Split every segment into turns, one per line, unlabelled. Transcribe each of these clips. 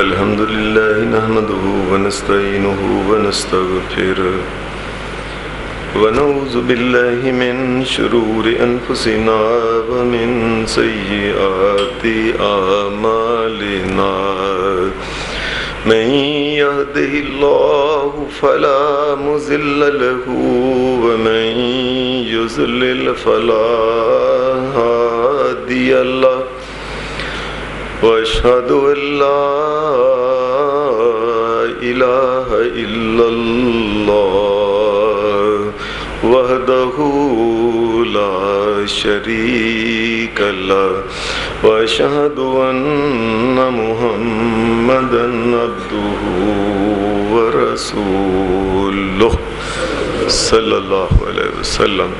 الحمد لله نحمده ونستعينه ونستغفره ونعوذ بالله من شرور أنفسنا ومن سيئات أعمالنا من يهده الله فلا مضل له ومن يضلل فلا هادي له وأشهد أن لا إله إلا الله وحده لا شريك له وأشهد أن محمدا عبده ورسوله صلى الله عليه وسلم.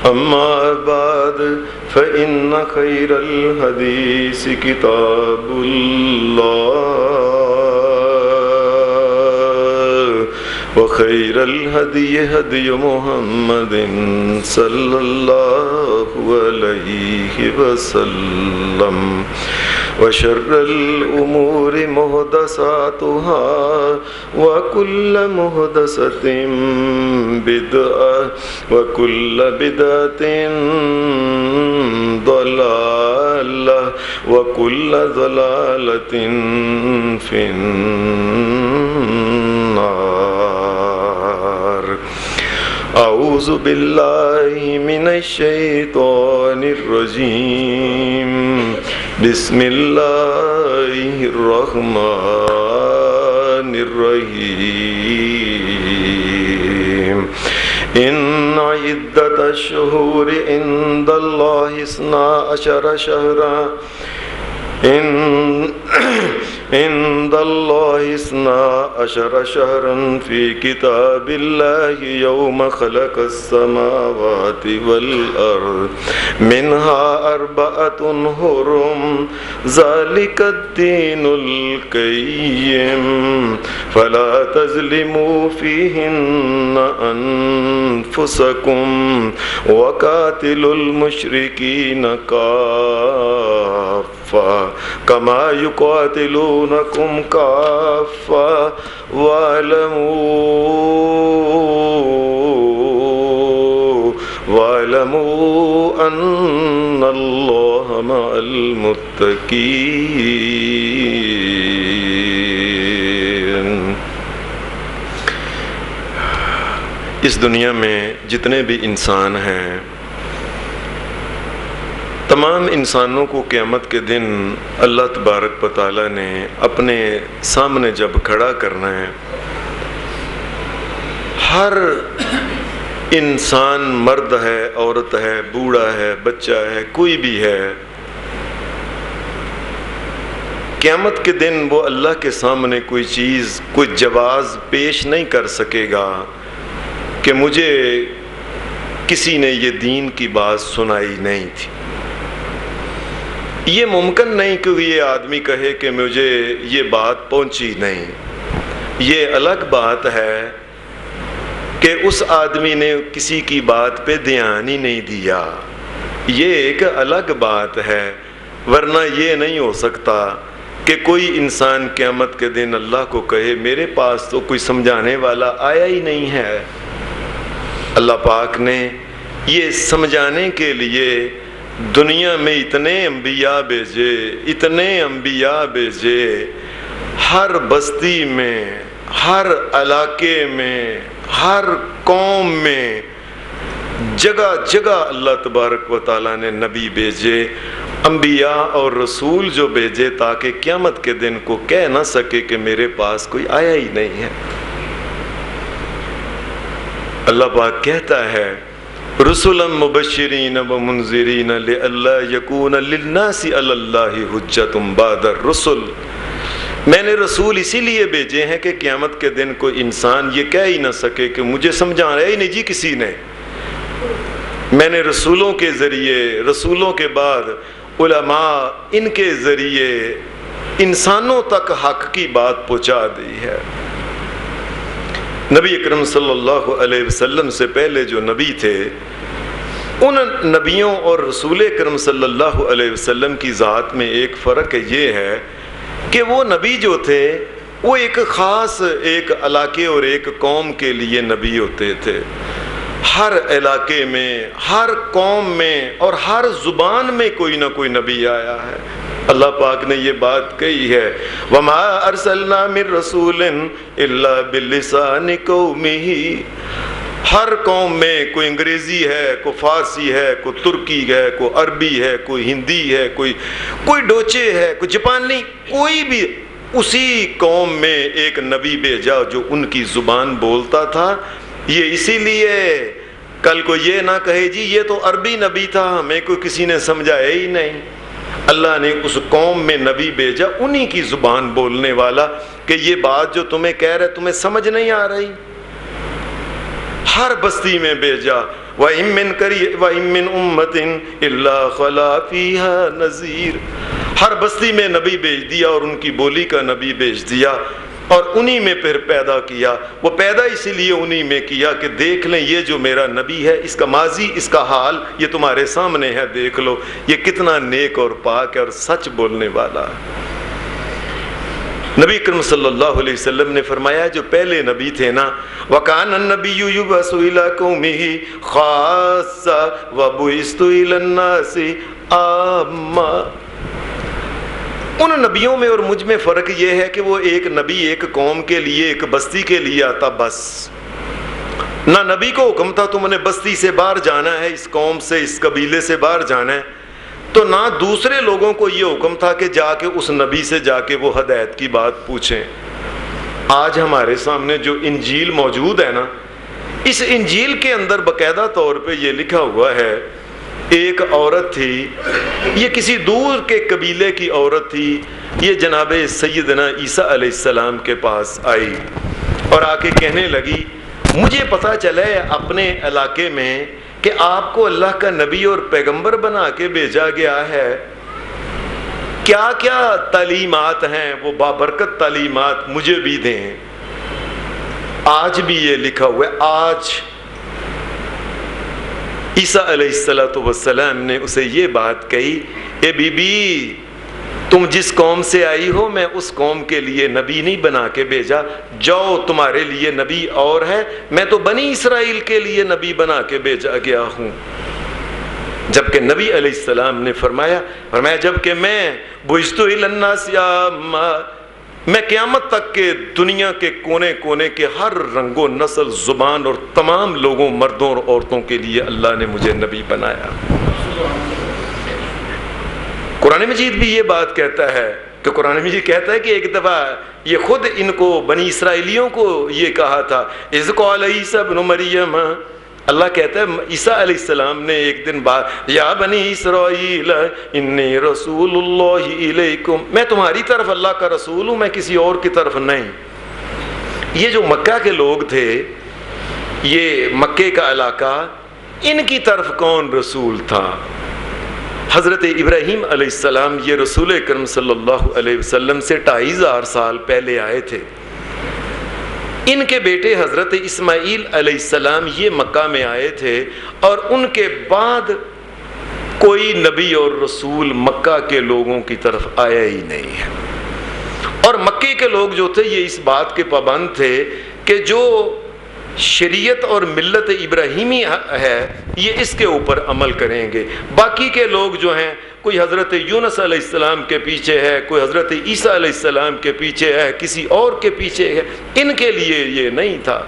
أما بعد فإن خير الحديث كتاب الله وخير الهدي هدي محمد صلى الله عليه وسلم وشر الأمور محدثاتها وكل محدثة بدعة وكل بدعة ضلالة وكل ضلالة في النار. أعوذ بالله من الشيطان الرجيم. بسم الله الرحمن الرحيم. إن عدة الشهور عند الله 12 شهرا عند الله 12 شهرا في كتاب الله يوم خلق السماوات والأرض منها 4 حرم ذلك الدين القيم فلا تظلموا فيهن أنفسكم وقاتلوا المشركين كافة كما يقاتلونكم كافة واعلموا أن الله مع المتقين. اس دنیا میں جتنے بھی انسان ہیں تمام انسانوں کو قیامت کے دن اللہ تبارک و تعالیٰ نے اپنے سامنے جب کھڑا کرنا ہے، ہر انسان مرد ہے، عورت ہے، بوڑھا ہے، بچہ ہے، کوئی بھی ہے، قیامت کے دن وہ اللہ کے سامنے کوئی چیز، کوئی جواز پیش نہیں کر سکے گا کہ مجھے کسی نے یہ دین کی بات سنائی نہیں تھی. یہ ممکن نہیں کہ یہ آدمی کہے کہ مجھے یہ بات پہنچی نہیں. یہ الگ بات ہے کہ اس آدمی نے کسی کی بات پہ دھیان ہی نہیں دیا. یہ ایک الگ بات ہے، ورنہ یہ نہیں ہو سکتا کہ کوئی انسان قیامت کے دن اللہ کو کہے میرے پاس تو کوئی سمجھانے والا آیا ہی نہیں ہے. اللہ پاک نے یہ سمجھانے کے لیے دنیا میں اتنے انبیاء بھیجے، ہر بستی میں، ہر علاقے میں، ہر قوم میں، جگہ جگہ اللہ تبارک و تعالیٰ نے نبی بھیجے، انبیاء اور رسول جو بھیجے تاکہ قیامت کے دن کو کہہ نہ سکے کہ میرے پاس کوئی آیا ہی نہیں ہے. اللہ پاک کہتا ہے رسلا مبشرین ومنذرین لئلا یکون للناس علی اللہ حجۃ بعد الرسل. میں نے رسول اسی لیے بھیجے ہیں کہ قیامت کے دن کوئی انسان یہ کہہ ہی نہ سکے کہ مجھے سمجھایا ہی نہیں جی کسی نے. میں نے رسولوں کے ذریعے، رسولوں کے بعد علماء، ان کے ذریعے انسانوں تک حق کی بات پہنچا دی ہے. نبی اکرم صلی اللہ علیہ وسلم سے پہلے جو نبی تھے ان نبیوں اور رسول کرم صلی اللہ علیہ وسلم کی ذات میں ایک فرق یہ ہے کہ وہ نبی جو تھے وہ ایک خاص ایک علاقے اور ایک قوم کے لیے نبی ہوتے تھے. ہر علاقے میں، ہر قوم میں اور ہر زبان میں کوئی نہ کوئی نبی آیا ہے. اللہ پاک نے یہ بات کہی ہے وَمَا أَرْسَلْنَا مِن رَّسُولٍ إِلَّا بِلِّسَانِ قَوْمِهِ. ہر قوم میں کوئی انگریزی ہے، کوئی فارسی ہے، کوئی ترکی ہے، کوئی عربی ہے، کوئی ہندی ہے، کوئی ڈوچے ہے، کوئی جاپانی، کوئی بھی اسی قوم میں ایک نبی بھیجا جو ان کی زبان بولتا تھا. یہ اسی لیے کل کو یہ نہ کہے جی یہ تو عربی نبی تھا، ہمیں کوئی کسی نے سمجھایا ہی نہیں. اللہ نے اس قوم میں نبی بھیجا انہی کی زبان بولنے والا کہ یہ بات جو تمہیں کہہ رہے تمہیں سمجھ نہیں آ رہی. ہر بستی میں بھیجا. وَإِن مِّنْ أُمَّةٍ إِلَّا خَلَا فِيهَا نَذِيرٌ. ہر بستی میں نبی بھیج دیا اور ان کی بولی کا نبی بھیج دیا اور انہی میں پھر پیدا کیا. وہ پیدا اسی لیے انہی میں کیا کہ دیکھ لیں یہ جو میرا نبی ہے اس کا ماضی، اس کا حال یہ تمہارے سامنے ہے، دیکھ لو یہ کتنا نیک اور پاک ہے اور سچ بولنے والا ہے. نبی کریم صلی اللہ علیہ وسلم نے فرمایا جو پہلے نبی تھے نا وَكَانَ النَّبِيُّ يُبْعَثُ إِلَىٰ قَوْمِهِ خَاصَّةً وَبُعِثْتُ إِلَى النَّاسِ عَامَّةً. ان نبیوں میں اور مجھ میں فرق یہ ہے کہ وہ ایک نبی ایک قوم کے لیے ایک بستی کے لیے آتا بس. نہ نبی کو حکم تھا تم نے بستی سے باہر جانا ہے، اس قوم سے اس قبیلے سے باہر جانا ہے، تو نہ دوسرے لوگوں کو یہ حکم تھا کہ جا کے اس نبی سے جا کے وہ ہدایت کی بات پوچھیں. آج ہمارے سامنے جو انجیل موجود ہے نا، اس انجیل کے اندر باقاعدہ طور پہ یہ لکھا ہوا ہے ایک عورت تھی، یہ کسی دور کے قبیلے کی عورت تھی، یہ جناب سیدنا عیسیٰ علیہ السلام کے پاس آئی اور آ کے کہنے لگی مجھے پتہ چلا ہے اپنے علاقے میں کہ آپ کو اللہ کا نبی اور پیغمبر بنا کے بھیجا گیا ہے، کیا کیا تعلیمات ہیں وہ بابرکت تعلیمات مجھے بھی دیں. آج بھی یہ لکھا ہوا ہے. آج عیسیٰ علیہ السلام نے اسے یہ بات کہی اے بی بی تم جس قوم سے آئی ہو میں اس قوم کے لیے نبی نہیں بنا کے بھیجا، جاؤ تمہارے لیے نبی اور ہے، میں تو بنی اسرائیل کے لیے نبی بنا کے بھیجا گیا ہوں. جبکہ نبی علیہ السلام نے فرمایا جبکہ میں بعثت الی الناس عامہ، میں قیامت تک کے دنیا کے کونے کونے کے ہر رنگ و نسل زبان اور تمام لوگوں مردوں اور عورتوں کے لیے اللہ نے مجھے نبی بنایا. قرآن مجید بھی یہ بات کہتا ہے کہ قرآن مجید کہتا ہے کہ ایک دفعہ یہ خود ان کو بنی اسرائیلیوں کو یہ کہا تھا اذ قال عیسیٰ ابن مریم، اللہ کہتا ہے عیسیٰ علیہ السلام نے ایک دن بعد یا بنی اسرائیل انی رسول اللہ الیکم، میں تمہاری طرف اللہ کا رسول ہوں، میں کسی اور کی طرف نہیں. یہ جو مکہ کے لوگ تھے، یہ مکے کا علاقہ، ان کی طرف کون رسول تھا؟ حضرت ابراہیم علیہ السلام یہ رسول کرم صلی اللہ علیہ وسلم سے 2500 سال پہلے آئے تھے. ان کے بیٹے حضرت اسماعیل علیہ السلام یہ مکہ میں آئے تھے اور ان کے بعد کوئی نبی اور رسول مکہ کے لوگوں کی طرف آیا ہی نہیں ہے. اور مکے کے لوگ جو تھے یہ اس بات کے پابند تھے کہ جو شریعت اور ملت ابراہیمی ہے یہ اس کے اوپر عمل کریں گے. باقی کے لوگ جو ہیں کوئی حضرت یونس علیہ السلام کے پیچھے ہے، کوئی حضرت عیسیٰ علیہ السلام کے پیچھے ہے، کسی اور کے پیچھے ہے، ان کے لیے یہ نہیں تھا،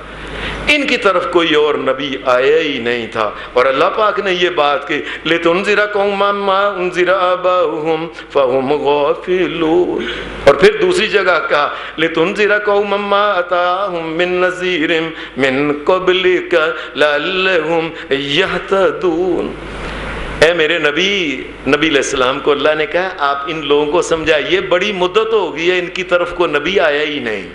ان کی طرف کوئی اور نبی آیا ہی نہیں تھا. اور اللہ پاک نے یہ بات کی لِتُنذِرَ قَوْمًا مَّا أُنذِرَ آبَاؤُهُمْ فَهُمْ غَافِلُونَ. اور پھر دوسری جگہ کہا لِتُنذِرَ قَوْمًا مَّا أَتَاهُم مِّن نَّذِيرٍ مِّن قَبْلِكَ لَعَلَّهُمْ يَهْتَدُونَ. اے میرے نبی علیہ السلام کو اللہ نے کہا آپ ان لوگوں کو سمجھائیے، بڑی مدت ہو گئی ہے ان کی طرف کو نبی آیا ہی نہیں.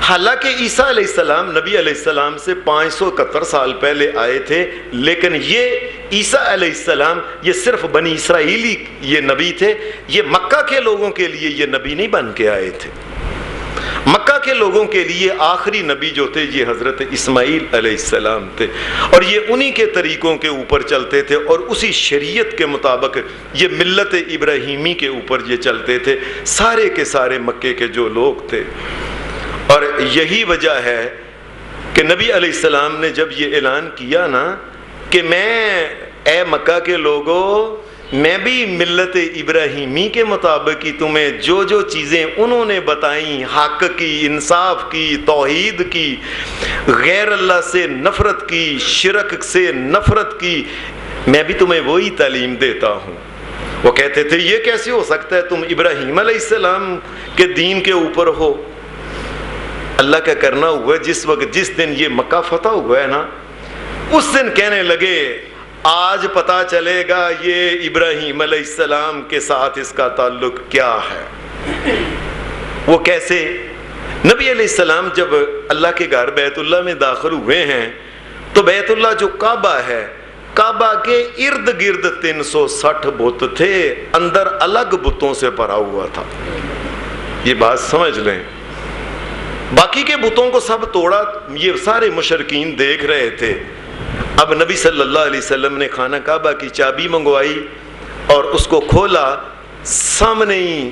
حالانکہ عیسیٰ علیہ السلام نبی علیہ السلام سے 571 سال پہلے آئے تھے، لیکن یہ عیسیٰ علیہ السلام یہ صرف بنی اسرائیلی یہ نبی تھے، یہ مکہ کے لوگوں کے لیے یہ نبی نہیں بن کے آئے تھے. مکہ مکہ کے لوگوں کے لیے آخری نبی جو تھے یہ حضرت اسماعیل علیہ السلام تھے، اور یہ انہی کے طریقوں کے اوپر چلتے تھے اور اسی شریعت کے مطابق یہ ملت ابراہیمی کے اوپر یہ چلتے تھے سارے کے سارے مکے کے جو لوگ تھے۔ اور یہی وجہ ہے کہ نبی علیہ السلام نے جب یہ اعلان کیا نا کہ اے مکہ کے لوگوں، میں بھی ملت ابراہیمی کے مطابق ہی تمہیں جو جو چیزیں انہوں نے بتائیں، حق کی، انصاف کی، توحید کی، غیر اللہ سے نفرت کی، شرک سے نفرت کی، میں بھی تمہیں وہی تعلیم دیتا ہوں۔ وہ کہتے تھے یہ کیسے ہو سکتا ہے، تم ابراہیم علیہ السلام کے دین کے اوپر ہو؟ اللہ کا کرنا ہوا جس دن یہ مکہ فتح ہوا ہے نا، اس دن کہنے لگے آج پتا چلے گا یہ ابراہیم علیہ السلام کے ساتھ اس کا تعلق کیا ہے۔ وہ کیسے؟ نبی علیہ السلام جب اللہ کے گھر بیت اللہ میں داخل ہوئے ہیں تو بیت اللہ جو کعبہ ہے، کعبہ کے ارد گرد 360 بت تھے، اندر الگ بتوں سے بھرا ہوا تھا۔ یہ بات سمجھ لیں، باقی کے بتوں کو سب توڑا، یہ سارے مشرکین دیکھ رہے تھے۔ اب نبی صلی اللہ علیہ وسلم نے خانہ کعبہ کی چابی منگوائی اور اس کو کھولا، سامنے ہی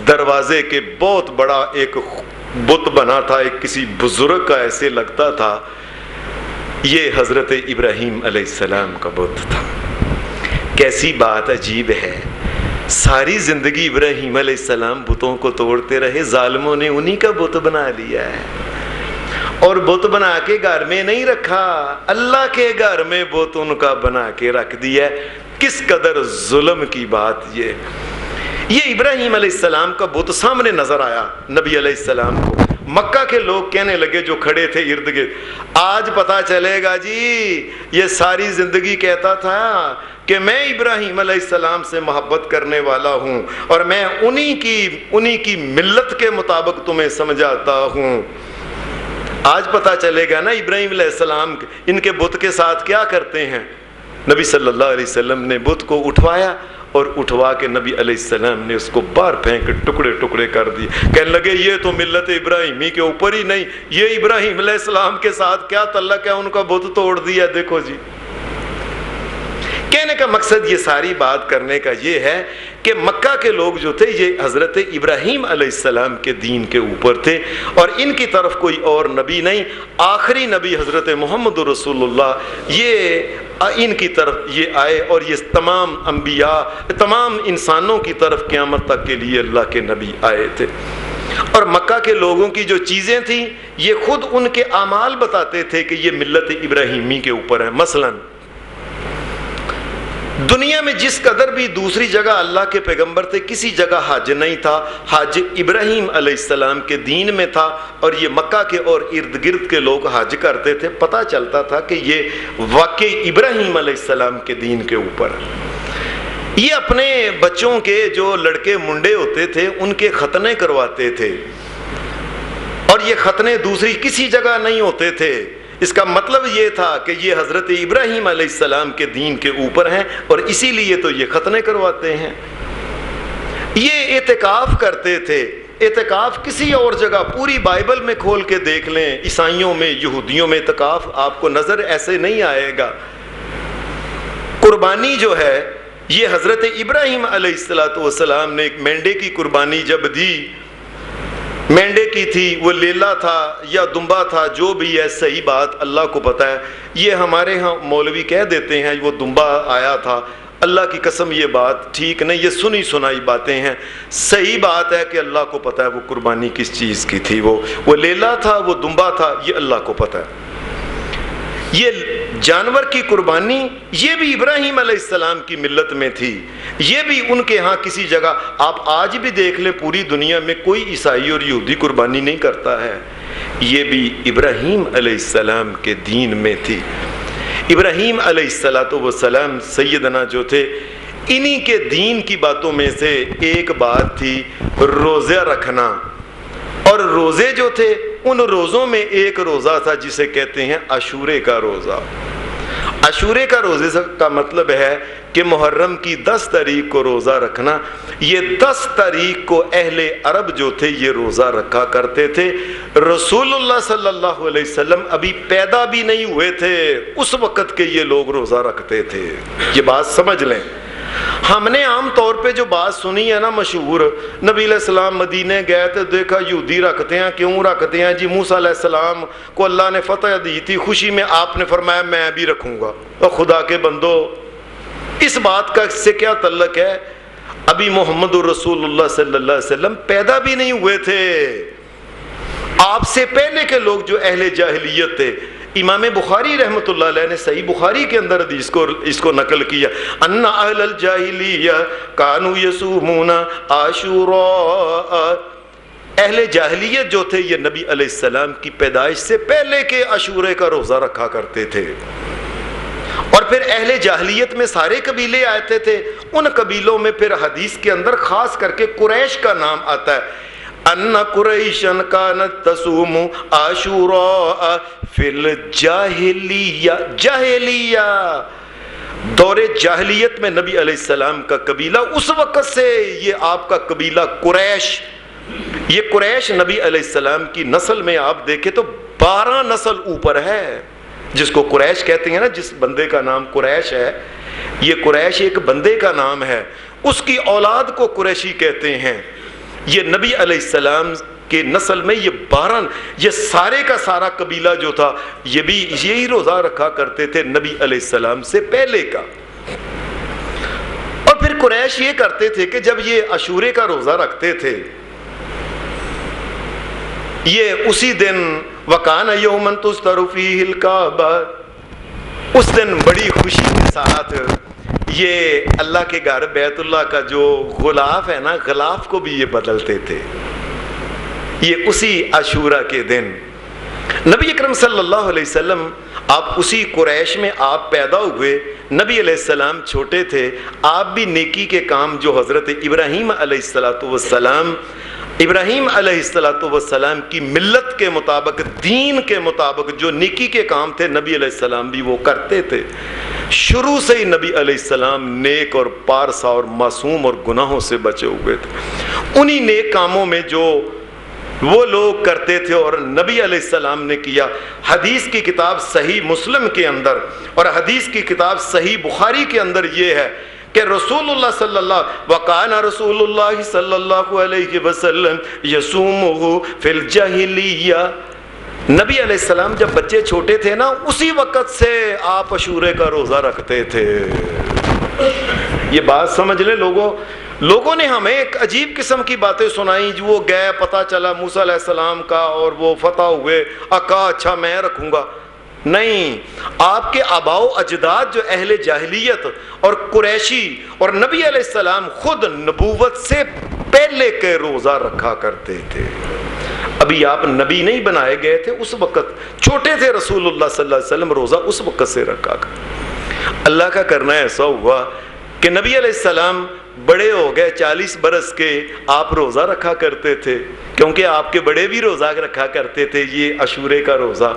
دروازے کے بہت بڑا ایک بت بنا تھا، ایک کسی بزرگ کا ایسے لگتا تھا، یہ حضرت ابراہیم علیہ السلام کا بت تھا۔ کیسی بات عجیب ہے، ساری زندگی ابراہیم علیہ السلام بتوں کو توڑتے رہے، ظالموں نے انہی کا بت بنا لیا ہے، اور بت بنا کے گھر میں نہیں رکھا، اللہ کے گھر میں بت ان کا بنا کے رکھ دیا ہے۔ کس قدر ظلم کی بات یہ ابراہیم علیہ السلام کا بت سامنے نظر آیا نبی علیہ السلام کو۔ مکہ کے لوگ کہنے لگے جو کھڑے تھے ارد گرد، آج پتا چلے گا جی یہ ساری زندگی کہتا تھا کہ میں ابراہیم علیہ السلام سے محبت کرنے والا ہوں اور میں انہی کی ملت کے مطابق تمہیں سمجھاتا ہوں۔ آج پتا چلے گا نا ابراہیم علیہ السلام ان کے بت کے ساتھ کیا کرتے ہیں۔ نبی صلی اللہ علیہ وسلم نے بت کو اٹھوایا اور اٹھوا کے نبی علیہ السلام نے اس کو باہر پھینک کے ٹکڑے ٹکڑے کر دیے۔ کہنے لگے یہ تو ملت ابراہیمی کے اوپر ہی نہیں، یہ ابراہیم علیہ السلام کے ساتھ کیا تعلق ہے، ان کا بت توڑ دیا۔ دیکھو جی، کہنے کا مقصد یہ ساری بات کرنے کا یہ ہے کہ مکہ کے لوگ جو تھے یہ حضرت ابراہیم علیہ السلام کے دین کے اوپر تھے، اور ان کی طرف کوئی اور نبی نہیں، آخری نبی حضرت محمد رسول اللہ یہ ان کی طرف یہ آئے، اور یہ تمام انبیاء، تمام انسانوں کی طرف قیامت تک کے لیے اللہ کے نبی آئے تھے۔ اور مکہ کے لوگوں کی جو چیزیں تھیں یہ خود ان کے اعمال بتاتے تھے کہ یہ ملت ابراہیمی کے اوپر ہے۔ مثلاً دنیا میں جس قدر بھی دوسری جگہ اللہ کے پیغمبر تھے، کسی جگہ حج نہیں تھا، حج ابراہیم علیہ السلام کے دین میں تھا، اور یہ مکہ کے اور ارد گرد کے لوگ حج کرتے تھے، پتہ چلتا تھا کہ یہ واقعی ابراہیم علیہ السلام کے دین کے اوپر ہے۔ یہ اپنے بچوں کے جو لڑکے منڈے ہوتے تھے ان کے ختنے کرواتے تھے، اور یہ ختنے دوسری کسی جگہ نہیں ہوتے تھے۔ اس کا مطلب یہ تھا کہ یہ حضرت ابراہیم علیہ السلام کے دین کے اوپر ہیں، اور اسی لیے تو یہ ختنے کرواتے ہیں۔ یہ اعتکاف کرتے تھے، اعتکاف کسی اور جگہ پوری بائبل میں کھول کے دیکھ لیں، عیسائیوں میں، یہودیوں میں اعتکاف آپ کو نظر ایسے نہیں آئے گا۔ قربانی جو ہے یہ حضرت ابراہیم علیہ السلام نے ایک مینڈے کی قربانی جب دی، مینڈے کی تھی، وہ لیلا تھا یا دمبا تھا، جو بھی ہے، صحیح بات اللہ کو پتہ ہے۔ یہ ہمارے ہاں مولوی کہہ دیتے ہیں وہ دمبا آیا تھا، اللہ کی قسم یہ بات ٹھیک نہیں، یہ سنی سنائی باتیں ہیں۔ صحیح بات ہے کہ اللہ کو پتہ ہے وہ قربانی کس چیز کی تھی، وہ لیلا تھا، وہ دمبا تھا، یہ اللہ کو پتہ ہے۔ یہ جانور کی قربانی یہ بھی ابراہیم علیہ السلام کی ملت میں تھی، یہ بھی ان کے ہاں کسی جگہ، آپ آج بھی دیکھ لیں پوری دنیا میں کوئی عیسائی اور یہودی قربانی نہیں کرتا ہے، یہ بھی ابراہیم علیہ السلام کے دین میں تھی۔ ابراہیم علیہ السلام سیدنا جو تھے، انہی کے دین کی باتوں میں سے ایک بات تھی روزہ رکھنا، اور روزے جو تھے ان روزوں میں ایک روزہ تھا جسے کہتے ہیں عاشورے کا روزہ۔ عاشورے کا روزے کا مطلب ہے کہ محرم کی 10 تاریخ کو روزہ رکھنا. یہ 10 تاریخ کو اہل عرب جو تھے یہ روزہ رکھا کرتے تھے. رسول اللہ صلی اللہ علیہ وسلم ابھی پیدا بھی نہیں ہوئے تھے اس وقت کے یہ لوگ روزہ رکھتے تھے. یہ بات سمجھ لیں. ہم نے عام طور پہ جو بات سنی ہے نا مشہور, نبی علیہ السلام مدینے گئے تو دیکھا یہودی رکھتے ہیں. کیوں رکھتے ہیں جی؟ موسیٰ علیہ السلام کو اللہ نے فتح دی تھی, خوشی میں آپ نے فرمایا میں بھی رکھوں گا. اور خدا کے بندو, اس بات کا اس سے کیا تعلق ہے؟ ابھی محمد رسول اللہ صلی اللہ علیہ وسلم پیدا بھی نہیں ہوئے تھے. آپ سے پہلے کے لوگ جو اہل جاہلیت تھے, امام بخاری رحمۃ اللہ علیہ نے صحیح بخاری کے اندر حدیث کو اس کو نقل کیا, ان اہل الجاہلیہ کانوا یصومون عاشوراء. اہل جاہلیت جو تھے یہ نبی علیہ السلام کی پیدائش سے پہلے کے عاشورے کا روزہ رکھا کرتے تھے. اور پھر اہل جاہلیت میں سارے قبیلے آتے تھے. ان قبیلوں میں پھر حدیث کے اندر خاص کر کے قریش کا نام آتا ہے. ان قریشن کانت تصوم عاشوراء فی الجاہلیہ. جاہلیہ دور جاہلیت میں نبی علیہ السلام کا قبیلہ اس وقت سے یہ آپ کا قبیلہ قریش, یہ قریش نبی علیہ السلام کی نسل میں آپ دیکھیں تو 12 نسل اوپر ہے. جس کو قریش کہتے ہیں نا, جس بندے کا نام قریش ہے, یہ قریش ایک بندے کا نام ہے, اس کی اولاد کو قریشی کہتے ہیں. یہ نبی علیہ السلام کے نسل میں یہ 12, یہ سارے کا سارا قبیلہ جو تھا یہ بھی یہی روزہ رکھا کرتے تھے نبی علیہ السلام سے پہلے کا. اور پھر قریش یہ کرتے تھے کہ جب یہ عاشورے کا روزہ رکھتے تھے, یہ اسی دن وَكَانَ يَوْمًا تُسْتَرُ فِيهِ الْكَعْبَةُ, اس دن بڑی خوشی کے ساتھ یہ اللہ کے گھر بیت اللہ کا جو غلاف ہے نا, غلاف کو بھی یہ بدلتے تھے. یہ اسی عاشورہ کے دن نبی اکرم صلی اللہ علیہ وسلم آپ اسی قریش میں آپ پیدا ہوئے. نبی علیہ السلام چھوٹے تھے, آپ بھی نیکی کے کام جو حضرت ابراہیم علیہ السلام ابراہیم علیہ السلام کی ملت کے مطابق, دین کے مطابق جو نیکی کے کام تھے نبی علیہ السلام بھی وہ کرتے تھے. شروع سے ہی نبی علیہ السلام نیک اور پارسا اور معصوم اور گناہوں سے بچے ہوئے تھے. انہی نیک کاموں میں جو وہ لوگ کرتے تھے اور نبی علیہ السلام نے کیا. حدیث کی کتاب صحیح مسلم کے اندر اور حدیث کی کتاب صحیح بخاری کے اندر یہ ہے کہ رسول اللہ صلی اللہ وَقَانَ رسول اللہ صلی اللہ علیہ وسلم یصومہ فی الجاہلیہ. نبی علیہ السلام جب بچے چھوٹے تھے نا, اسی وقت سے آپ عاشورے کا روزہ رکھتے تھے. یہ بات سمجھ لیں لوگوں نے ہمیں ایک عجیب قسم کی باتیں سنائی. جو وہ گئے, پتہ چلا موسیٰ علیہ السلام کا اور وہ فتح ہوئے, کہا اچھا میں رکھوں گا. نہیں, آپ کے آباء و اجداد جو اہل جاہلیت اور قریشی اور نبی علیہ السلام خود نبوت سے پہلے کے روزہ رکھا کرتے تھے. ابھی آپ نبی نہیں بنائے گئے تھے, اس وقت چھوٹے تھے رسول اللہ صلی اللہ علیہ وسلم, روزہ اس وقت سے رکھا کر. اللہ کا کرنا ایسا ہوا کہ نبی علیہ السلام بڑے ہو گئے, 40 برس کے, آپ روزہ رکھا کرتے تھے کیونکہ آپ کے بڑے بھی روزہ رکھا کرتے تھے یہ عاشورے کا روزہ.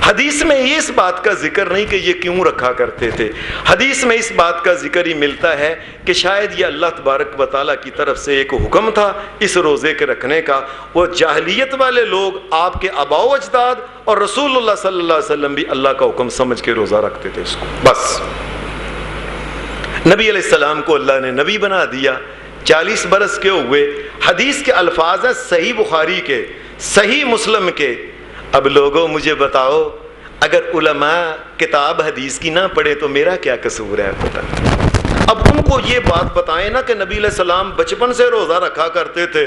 حدیث میں یہ اس بات کا ذکر نہیں کہ یہ کیوں رکھا کرتے تھے. حدیث میں اس بات کا ذکر ہی ملتا ہے کہ شاید یہ اللہ تبارک و تعالیٰ کی طرف سے ایک حکم تھا اس روزے کے رکھنے کا. وہ جاہلیت والے لوگ, آپ کے آباء و اجداد اور رسول اللہ صلی اللہ علیہ وسلم بھی اللہ کا حکم سمجھ کے روزہ رکھتے تھے اس کو. بس نبی علیہ السلام کو اللہ نے نبی بنا دیا, 40 برس کے ہوئے. حدیث کے الفاظ ہیں صحیح بخاری کے, صحیح مسلم کے. اب لوگوں مجھے بتاؤ, اگر علماء کتاب حدیث کی نہ پڑھے تو میرا کیا قصور ہے؟ پتہ. اب ان کو یہ بات بتائیں نا کہ نبی علیہ السلام بچپن سے روزہ رکھا کرتے تھے,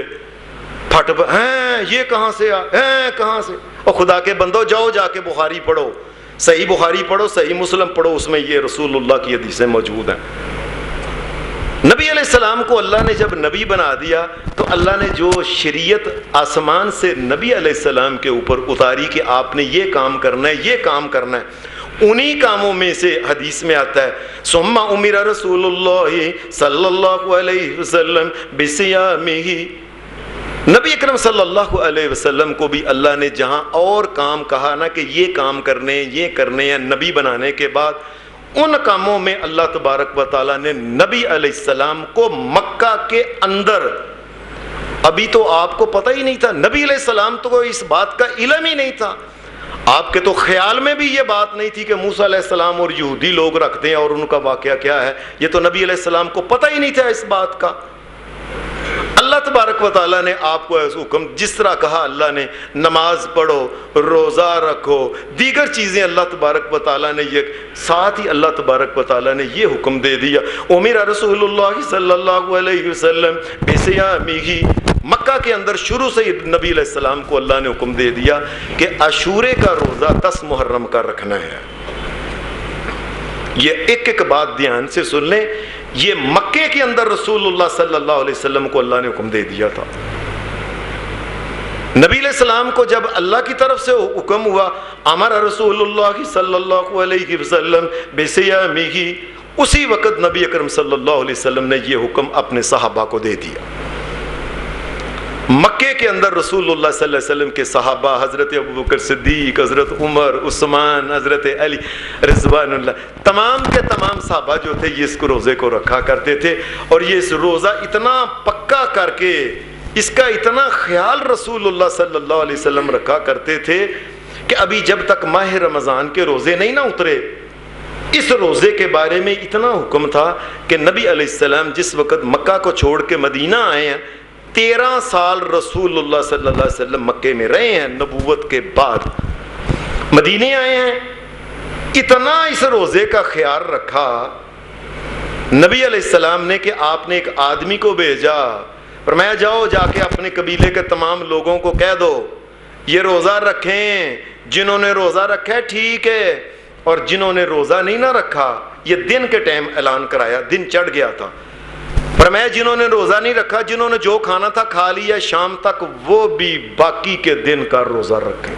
ہیں یہ کہاں سے ہیں کہاں سے؟ اور خدا کے بندو جاؤ جا کے بخاری پڑھو, صحیح بخاری پڑھو, صحیح مسلم پڑھو, اس میں یہ رسول اللہ کی حدیثیں موجود ہیں. نبی علیہ السلام کو اللہ نے جب نبی بنا دیا تو اللہ نے جو شریعت آسمان سے نبی علیہ السلام کے اوپر اتاری کہ آپ نے یہ کام کرنا ہے, یہ کام کرنا ہے, انہی کاموں میں سے حدیث میں آتا ہے ثم امر رسول اللہ صلی اللہ علیہ وسلم بصیامہ. نبی اکرم صلی اللہ علیہ وسلم کو بھی اللہ نے جہاں اور کام کہا نا کہ یہ کام کرنے ہیں نبی بنانے کے بعد، ان کاموں میں اللہ تبارک و تعالیٰ نے نبی علیہ السلام کو مکہ کے اندر، ابھی تو آپ کو پتہ ہی نہیں تھا، نبی علیہ السلام تو اس بات کا علم ہی نہیں تھا، آپ کے تو خیال میں بھی یہ بات نہیں تھی کہ موسیٰ علیہ السلام اور یہودی لوگ رکھتے ہیں اور ان کا واقعہ کیا ہے، یہ تو نبی علیہ السلام کو پتہ ہی نہیں تھا اس بات کا۔ اللہ تبارک و تعالیٰ نے آپ کو ایسا حکم، جس طرح کہا اللہ نے نماز پڑھو، روزہ رکھو، دیگر چیزیں اللہ تبارک و تعالیٰ نے یہ، ساتھ ہی اللہ تبارک و تعالیٰ نے یہ حکم دے دیا، امر رسول اللہ صلی اللہ علیہ وسلم بصیامہ، مکہ کے اندر شروع سے نبی علیہ السلام کو اللہ نے حکم دے دیا کہ عاشورے کا روزہ 10 محرم کا رکھنا ہے۔ یہ ایک ایک بات دھیان سے سن لیں، یہ مکے کے اندر رسول اللہ صلی اللہ علیہ وسلم کو اللہ نے حکم دے دیا تھا۔ نبی علیہ السلام کو جب اللہ کی طرف سے حکم ہوا امر رسول اللہ صلی اللہ علیہ وسلم بصیامہ، اسی وقت نبی اکرم صلی اللہ علیہ وسلم نے یہ حکم اپنے صحابہ کو دے دیا۔ مکے کے اندر رسول اللہ صلی اللہ علیہ وسلم کے صحابہ حضرت ابوبکر صدیق، حضرت عمر، عثمان، حضرت علی رضوان اللہ، تمام کے تمام صحابہ جو تھے یہ اس کو روزے کو رکھا کرتے تھے، اور یہ اس روزہ اتنا پکا کر کے، اس کا اتنا خیال رسول اللہ صلی اللہ علیہ وسلم رکھا کرتے تھے کہ ابھی جب تک ماہ رمضان کے روزے نہیں نہ اترے، اس روزے کے بارے میں اتنا حکم تھا کہ نبی علیہ السلام جس وقت مکہ کو چھوڑ کے مدینہ آئے ہیں، 13 سال رسول اللہ صلی اللہ علیہ وسلم مکے میں رہے ہیں، نبوت کے بعد مدینے آئے ہیں، اتنا اس روزے کا خیال رکھا نبی علیہ السلام نے کہ آپ نے ایک آدمی کو بھیجا، فرمایا جاؤ جا کے اپنے قبیلے کے تمام لوگوں کو کہہ دو یہ روزہ رکھیں، جنہوں نے روزہ رکھا ہے ٹھیک ہے، اور جنہوں نے روزہ نہیں نہ رکھا، یہ دن کے ٹائم اعلان کرایا، دن چڑھ گیا تھا، فرمایا جنہوں نے روزہ نہیں رکھا، جنہوں نے جو کھانا تھا کھا لیا شام تک، وہ بھی باقی کے دن کا روزہ رکھیں۔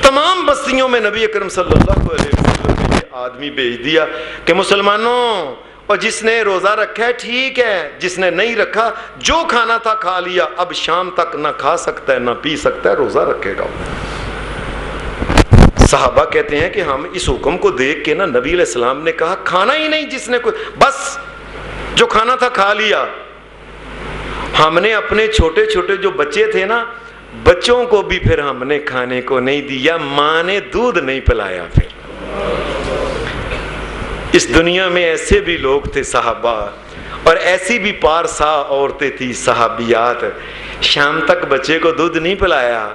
تمام بستیوں میں نبی اکرم صلی اللہ علیہ وسلم نے یہ آدمی بھیج دیا کہ مسلمانوں، اور جس نے روزہ رکھا ہے ٹھیک ہے، جس نے نہیں رکھا جو کھانا تھا کھا لیا، اب شام تک نہ کھا سکتا ہے نہ پی سکتا ہے، روزہ رکھے گا۔ صحابہ کہتے ہیں کہ ہم اس حکم کو دیکھ کے نا، نبی علیہ السلام نے کہا کھانا ہی نہیں، جس نے کوئی، بس جو کھانا تھا کھا لیا۔ ہم نے اپنے چھوٹے چھوٹے جو بچے تھے نا، بچوں کو بھی پھر ہم نے کھانے کو نہیں دیا، ماں نے دودھ نہیں پلایا۔ پھر اس دنیا میں ایسے بھی لوگ تھے صحابہ، اور ایسی بھی پارسا عورتیں تھی صحابیات، شام تک بچے کو دودھ نہیں پلایا،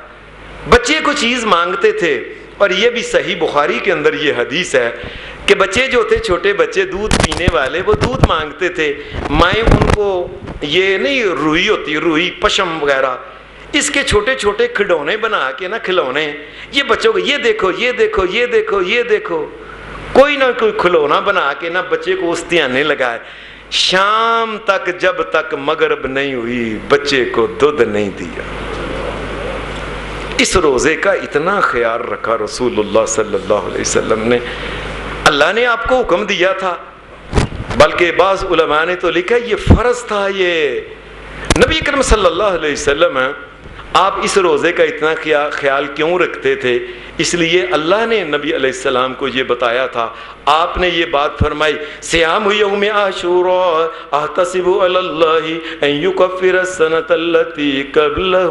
بچے کو چیز مانگتے تھے۔ اور یہ بھی صحیح بخاری کے اندر یہ حدیث ہے کہ بچے جو تھے، چھوٹے بچے دودھ پینے والے، وہ دودھ مانگتے تھے، مائیں ان کو، یہ نہیں روئی ہوتی، روئی پشم وغیرہ، اس کے چھوٹے چھوٹے کھلونے بنا کے نا، کھلونے، یہ بچوں کو یہ دیکھو یہ دیکھو یہ دیکھو یہ دیکھو، کوئی نہ کوئی کھلونا بنا کے نا بچے کو استیانے لگائے، شام تک جب تک مغرب نہیں ہوئی بچے کو دودھ نہیں دیا۔ اس روزے کا اتنا خیال رکھا رسول اللہ صلی اللہ علیہ وسلم نے۔ اللہ نے آپ کو حکم دیا تھا، بلکہ بعض علماء نے تو لکھا یہ فرض تھا۔ یہ نبی اکرم صلی اللہ علیہ وسلم آپ اس روزے کا اتنا خیال کیوں رکھتے تھے؟ اس لیے اللہ نے نبی علیہ السلام کو یہ بتایا تھا، آپ نے یہ بات فرمائی، صیام یوم عاشوراء احتسب علی اللہ ان یکفر السنۃ التی قبلہ،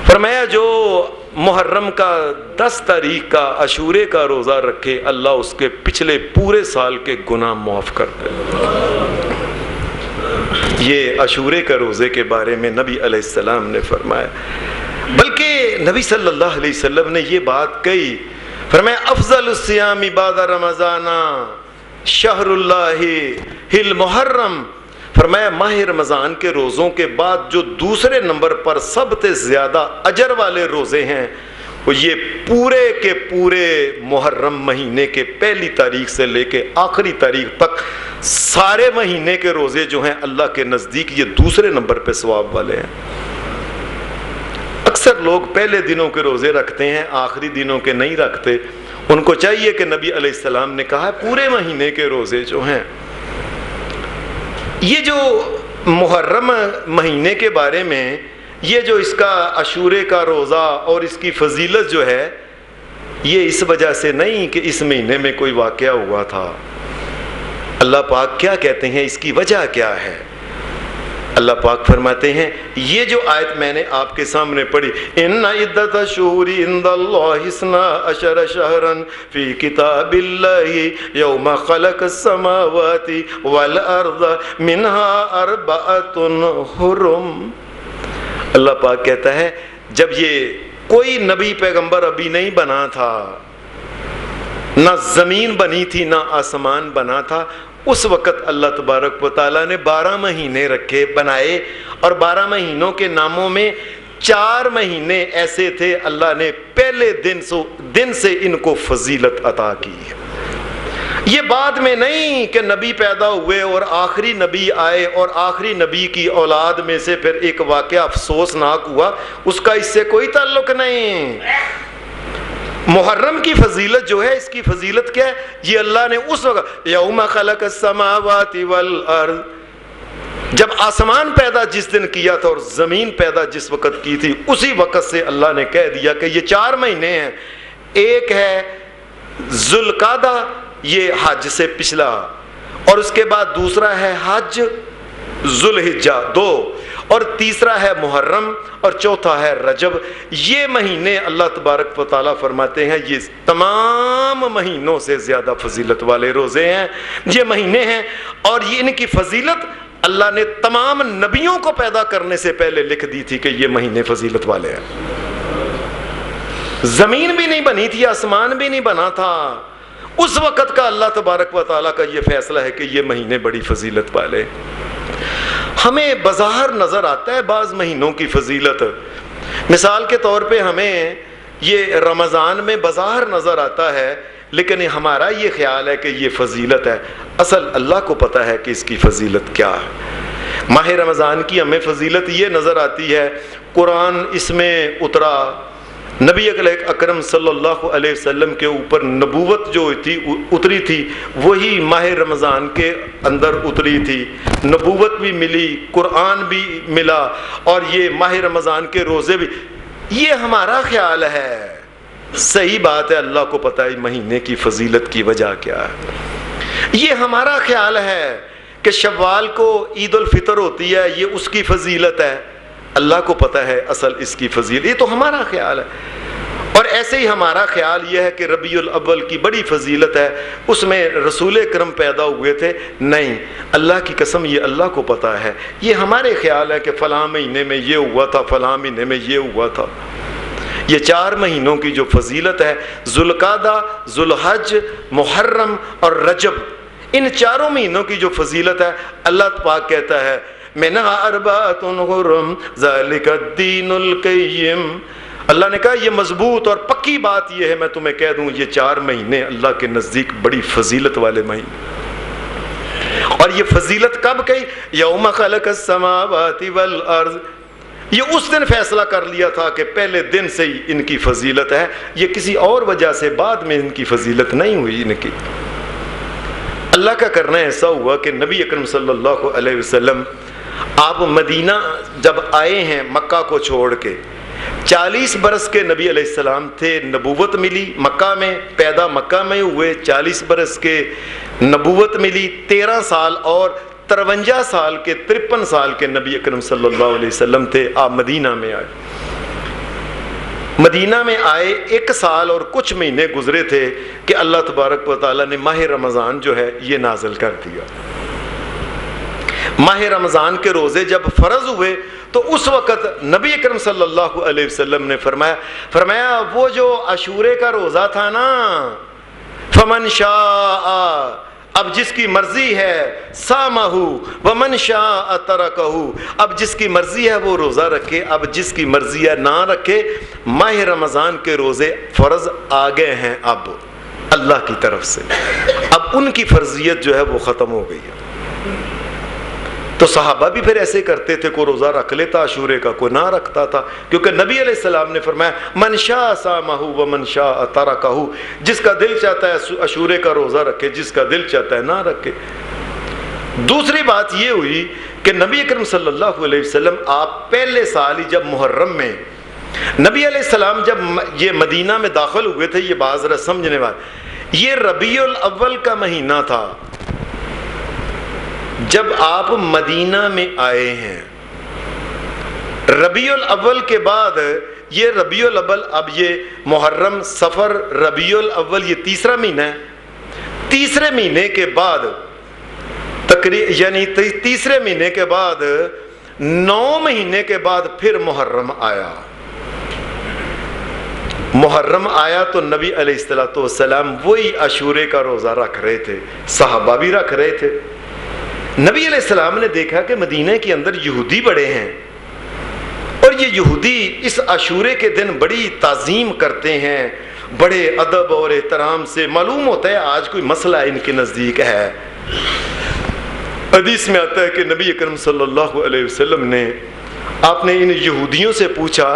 فرمایا جو محرم کا 10 تاریخ کا عاشورے کا روزہ رکھے، اللہ اس کے پچھلے پورے سال کے گناہ معاف کر دے۔ یہ عاشورے کا روزے کے بارے میں نبی علیہ السلام نے فرمایا، بلکہ نبی صلی اللہ علیہ وسلم نے یہ بات کہی، فرمایا افضل الصیام بعد رمضان شہر اللہ المحرم، فرمایا ماہ رمضان کے روزوں کے بعد جو دوسرے نمبر پر سب سے زیادہ اجر والے روزے ہیں، وہ یہ پورے کے پورے محرم مہینے کے پہلی تاریخ سے لے کے آخری تاریخ تک سارے مہینے کے روزے جو ہیں اللہ کے نزدیک یہ دوسرے نمبر پہ ثواب والے ہیں۔ اکثر لوگ پہلے دنوں کے روزے رکھتے ہیں، آخری دنوں کے نہیں رکھتے۔ ان کو چاہیے کہ نبی علیہ السلام نے کہا پورے مہینے کے روزے جو ہیں، یہ جو محرم مہینے کے بارے میں یہ جو اس کا عاشورے کا روزہ اور اس کی فضیلت جو ہے یہ اس وجہ سے نہیں کہ اس مہینے میں کوئی واقعہ ہوا تھا. اللہ پاک کیا کہتے ہیں, اس کی وجہ کیا ہے؟ اللہ پاک فرماتے ہیں یہ جو آیت میں نے آپ کے سامنے پڑھی, ان عدت الشہور عند اللہ 12 شہرا فی کتاب اللہ یوم خلق السماوات والارض منها 4 حرم. اللہ پاک کہتا ہے جب یہ کوئی نبی پیغمبر ابھی نہیں بنا تھا, نہ زمین بنی تھی نہ آسمان بنا تھا, اس وقت اللہ تبارک و تعالیٰ نے 12 مہینے رکھے بنائے, اور 12 مہینوں کے ناموں میں 4 مہینے ایسے تھے اللہ نے پہلے دن سے ان کو فضیلت عطا کی ہے. یہ بعد میں نہیں کہ نبی پیدا ہوئے اور آخری نبی آئے اور آخری نبی کی اولاد میں سے پھر ایک واقعہ افسوسناک ہوا, اس کا اس سے کوئی تعلق نہیں. محرم کی فضیلت جو ہے, اس کی فضیلت کیا ہے؟ یہ اللہ نے اس وقت یوم خلق السماوات والارض, جب آسمان پیدا جس دن کیا تھا اور زمین پیدا جس وقت کی تھی, اسی وقت سے اللہ نے کہہ دیا کہ یہ 4 مہینے ہیں. ایک ہے ذوالقعدہ, یہ حج سے پچھلا, اور اس کے بعد دوسرا ہے حج ذوالحجہ 2, اور تیسرا ہے محرم, اور چوتھا ہے رجب. یہ مہینے اللہ تبارک و تعالیٰ فرماتے ہیں یہ تمام مہینوں سے زیادہ فضیلت والے روزے ہیں, یہ مہینے ہیں. اور یہ ان کی فضیلت اللہ نے تمام نبیوں کو پیدا کرنے سے پہلے لکھ دی تھی کہ یہ مہینے فضیلت والے ہیں. زمین بھی نہیں بنی تھی, آسمان بھی نہیں بنا تھا, اس وقت کا اللہ تبارک و تعالیٰ کا یہ فیصلہ ہے کہ یہ مہینے بڑی فضیلت والے. ہمیں بظاہر نظر آتا ہے بعض مہینوں کی فضیلت, مثال کے طور پہ ہمیں یہ رمضان میں بظاہر نظر آتا ہے, لیکن ہمارا یہ خیال ہے کہ یہ فضیلت ہے. اصل اللہ کو پتہ ہے کہ اس کی فضیلت کیا ہے. ماہ رمضان کی ہمیں فضیلت یہ نظر آتی ہے, قرآن اس میں اترا, نبی اکرم صلی اللہ علیہ وسلم کے اوپر نبوت جو تھی اتری تھی وہی ماہ رمضان کے اندر اتری تھی, نبوت بھی ملی, قرآن بھی ملا, اور یہ ماہ رمضان کے روزے بھی. یہ ہمارا خیال ہے, صحیح بات ہے, اللہ کو پتہ ہے مہینے کی فضیلت کی وجہ کیا ہے. یہ ہمارا خیال ہے کہ شوال کو عید الفطر ہوتی ہے, یہ اس کی فضیلت ہے, اللہ کو پتہ ہے اصل اس کی فضیلت. یہ تو ہمارا خیال ہے. اور ایسے ہی ہمارا خیال یہ ہے کہ ربیع الاول کی بڑی فضیلت ہے, اس میں رسول اکرم پیدا ہوئے تھے. نہیں, اللہ کی قسم یہ اللہ کو پتہ ہے. یہ ہمارے خیال ہے کہ فلاں مہینے میں یہ ہوا تھا, فلاں مہینے میں یہ ہوا تھا. یہ 4 مہینوں کی جو فضیلت ہے, ذوالقعدہ, ذوالحج, محرم اور رجب, ان 4 مہینوں کی جو فضیلت ہے, اللہ پاک کہتا ہے منها 4 حرم ذلک الدین القیم. اللہ نے کہا یہ مضبوط اور پکی بات یہ ہے, میں تمہیں کہہ دوں, یہ 4 مہینے اللہ کے نزدیک بڑی فضیلت والے مہینے. اور یہ فضیلت کب کہی؟ یوم خلق السماوات والارض. یہ اس دن فیصلہ کر لیا تھا کہ پہلے دن سے ہی ان کی فضیلت ہے, یہ کسی اور وجہ سے بعد میں ان کی فضیلت نہیں ہوئی. ان کی اللہ کا کرنا ایسا ہوا کہ نبی اکرم صلی اللہ علیہ وسلم آپ مدینہ جب آئے ہیں مکہ کو چھوڑ کے, 40 برس کے نبی علیہ السلام تھے, نبوت ملی مکہ میں, پیدا مکہ میں ہوئے, 40 برس کے نبوت ملی, 13 سال اور 53 سال کے 53 سال کے نبی اکرم صلی اللہ علیہ وسلم تھے. آپ مدینہ میں آئے, مدینہ میں آئے 1 سال اور کچھ مہینے گزرے تھے کہ اللہ تبارک و تعالیٰ نے ماہ رمضان جو ہے یہ نازل کر دیا. ماہ رمضان کے روزے جب فرض ہوئے تو اس وقت نبی اکرم صلی اللہ علیہ وسلم نے فرمایا وہ جو عاشورے کا روزہ تھا نا, فمن شاء, اب جس کی مرضی ہے, سامہ ومن شاء ترکہ, اب جس کی مرضی ہے وہ روزہ رکھے, اب جس کی مرضی ہے نہ رکھے. ماہ رمضان کے روزے فرض آ گئے ہیں اب اللہ کی طرف سے, اب ان کی فرضیت جو ہے وہ ختم ہو گئی ہے. تو صحابہ بھی پھر ایسے کرتے تھے, کوئی روزہ رکھ لیتا عاشورے کا, کوئی نہ رکھتا تھا, کیونکہ نبی علیہ السلام نے فرمایا من شاء صامہ ومن شاء ترکہ, جس کا دل چاہتا ہے عاشورے کا روزہ رکھے, جس کا دل چاہتا ہے نہ رکھے. دوسری بات یہ ہوئی کہ نبی اکرم صلی اللہ علیہ وسلم آپ پہلے سال ہی جب محرم میں نبی علیہ السلام جب یہ مدینہ میں داخل ہوئے تھے، یہ بات ذرا سمجھنے والے، یہ ربیع الاول کا مہینہ تھا جب آپ مدینہ میں آئے ہیں۔ ربیع الاول کے بعد یہ ربیع الاول، اب یہ محرم، صفر، ربیع الاول، یہ تیسرا مہینہ ہے۔ تیسرے مہینے کے بعد یعنی تیسرے مہینے کے بعد 9 مہینے کے بعد پھر محرم آیا۔ محرم آیا تو نبی علیہ السلام وہی عاشورے کا روزہ رکھ رہے تھے، صحابہ بھی رکھ رہے تھے۔ نبی علیہ السلام نے دیکھا کہ مدینہ کے اندر یہودی بڑے ہیں، اور یہ یہودی اس عاشورے کے دن بڑی تعظیم کرتے ہیں، بڑے ادب اور احترام سے، معلوم ہوتا ہے آج کوئی مسئلہ ان کے نزدیک ہے۔ حدیث میں آتا ہے کہ نبی اکرم صلی اللہ علیہ وسلم نے آپ نے ان یہودیوں سے پوچھا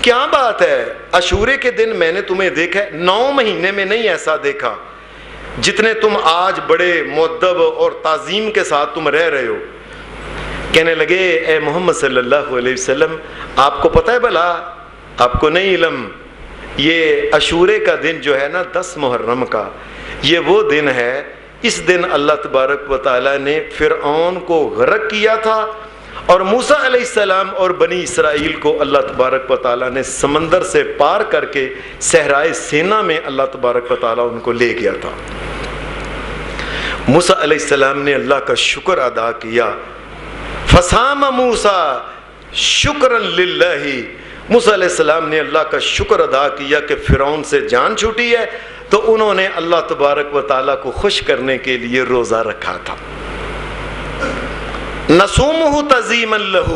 کیا بات ہے، عاشورے کے دن میں نے تمہیں دیکھا ہے، 9 مہینے میں نہیں ایسا دیکھا جتنے تم آج بڑے مؤدب اور تعظیم کے ساتھ تم رہ رہے ہو۔ کہنے لگے اے محمد صلی اللہ علیہ وسلم، آپ کو پتہ ہے بھلا، آپ کو نہیں علم، یہ عاشورے کا دن جو ہے نا 10 محرم کا، یہ وہ دن ہے، اس دن اللہ تبارک و تعالیٰ نے فرعون کو غرق کیا تھا، اور موسیٰ علیہ السلام اور بنی اسرائیل کو اللہ تبارک و تعالیٰ نے سمندر سے پار کر کے صحرائے سینا میں اللہ تبارک و تعالیٰ ان کو لے گیا تھا۔ موسیٰ علیہ السلام نے اللہ کا شکر ادا کیا، فصام موسیٰ شکرا للہ، موسیٰ علیہ السلام نے اللہ کا شکر ادا کیا کہ فرعون سے جان چھوٹی ہے، تو انہوں نے اللہ تبارک و تعالیٰ کو خوش کرنے کے لیے روزہ رکھا تھا۔ نصومہ تعظیما لہ،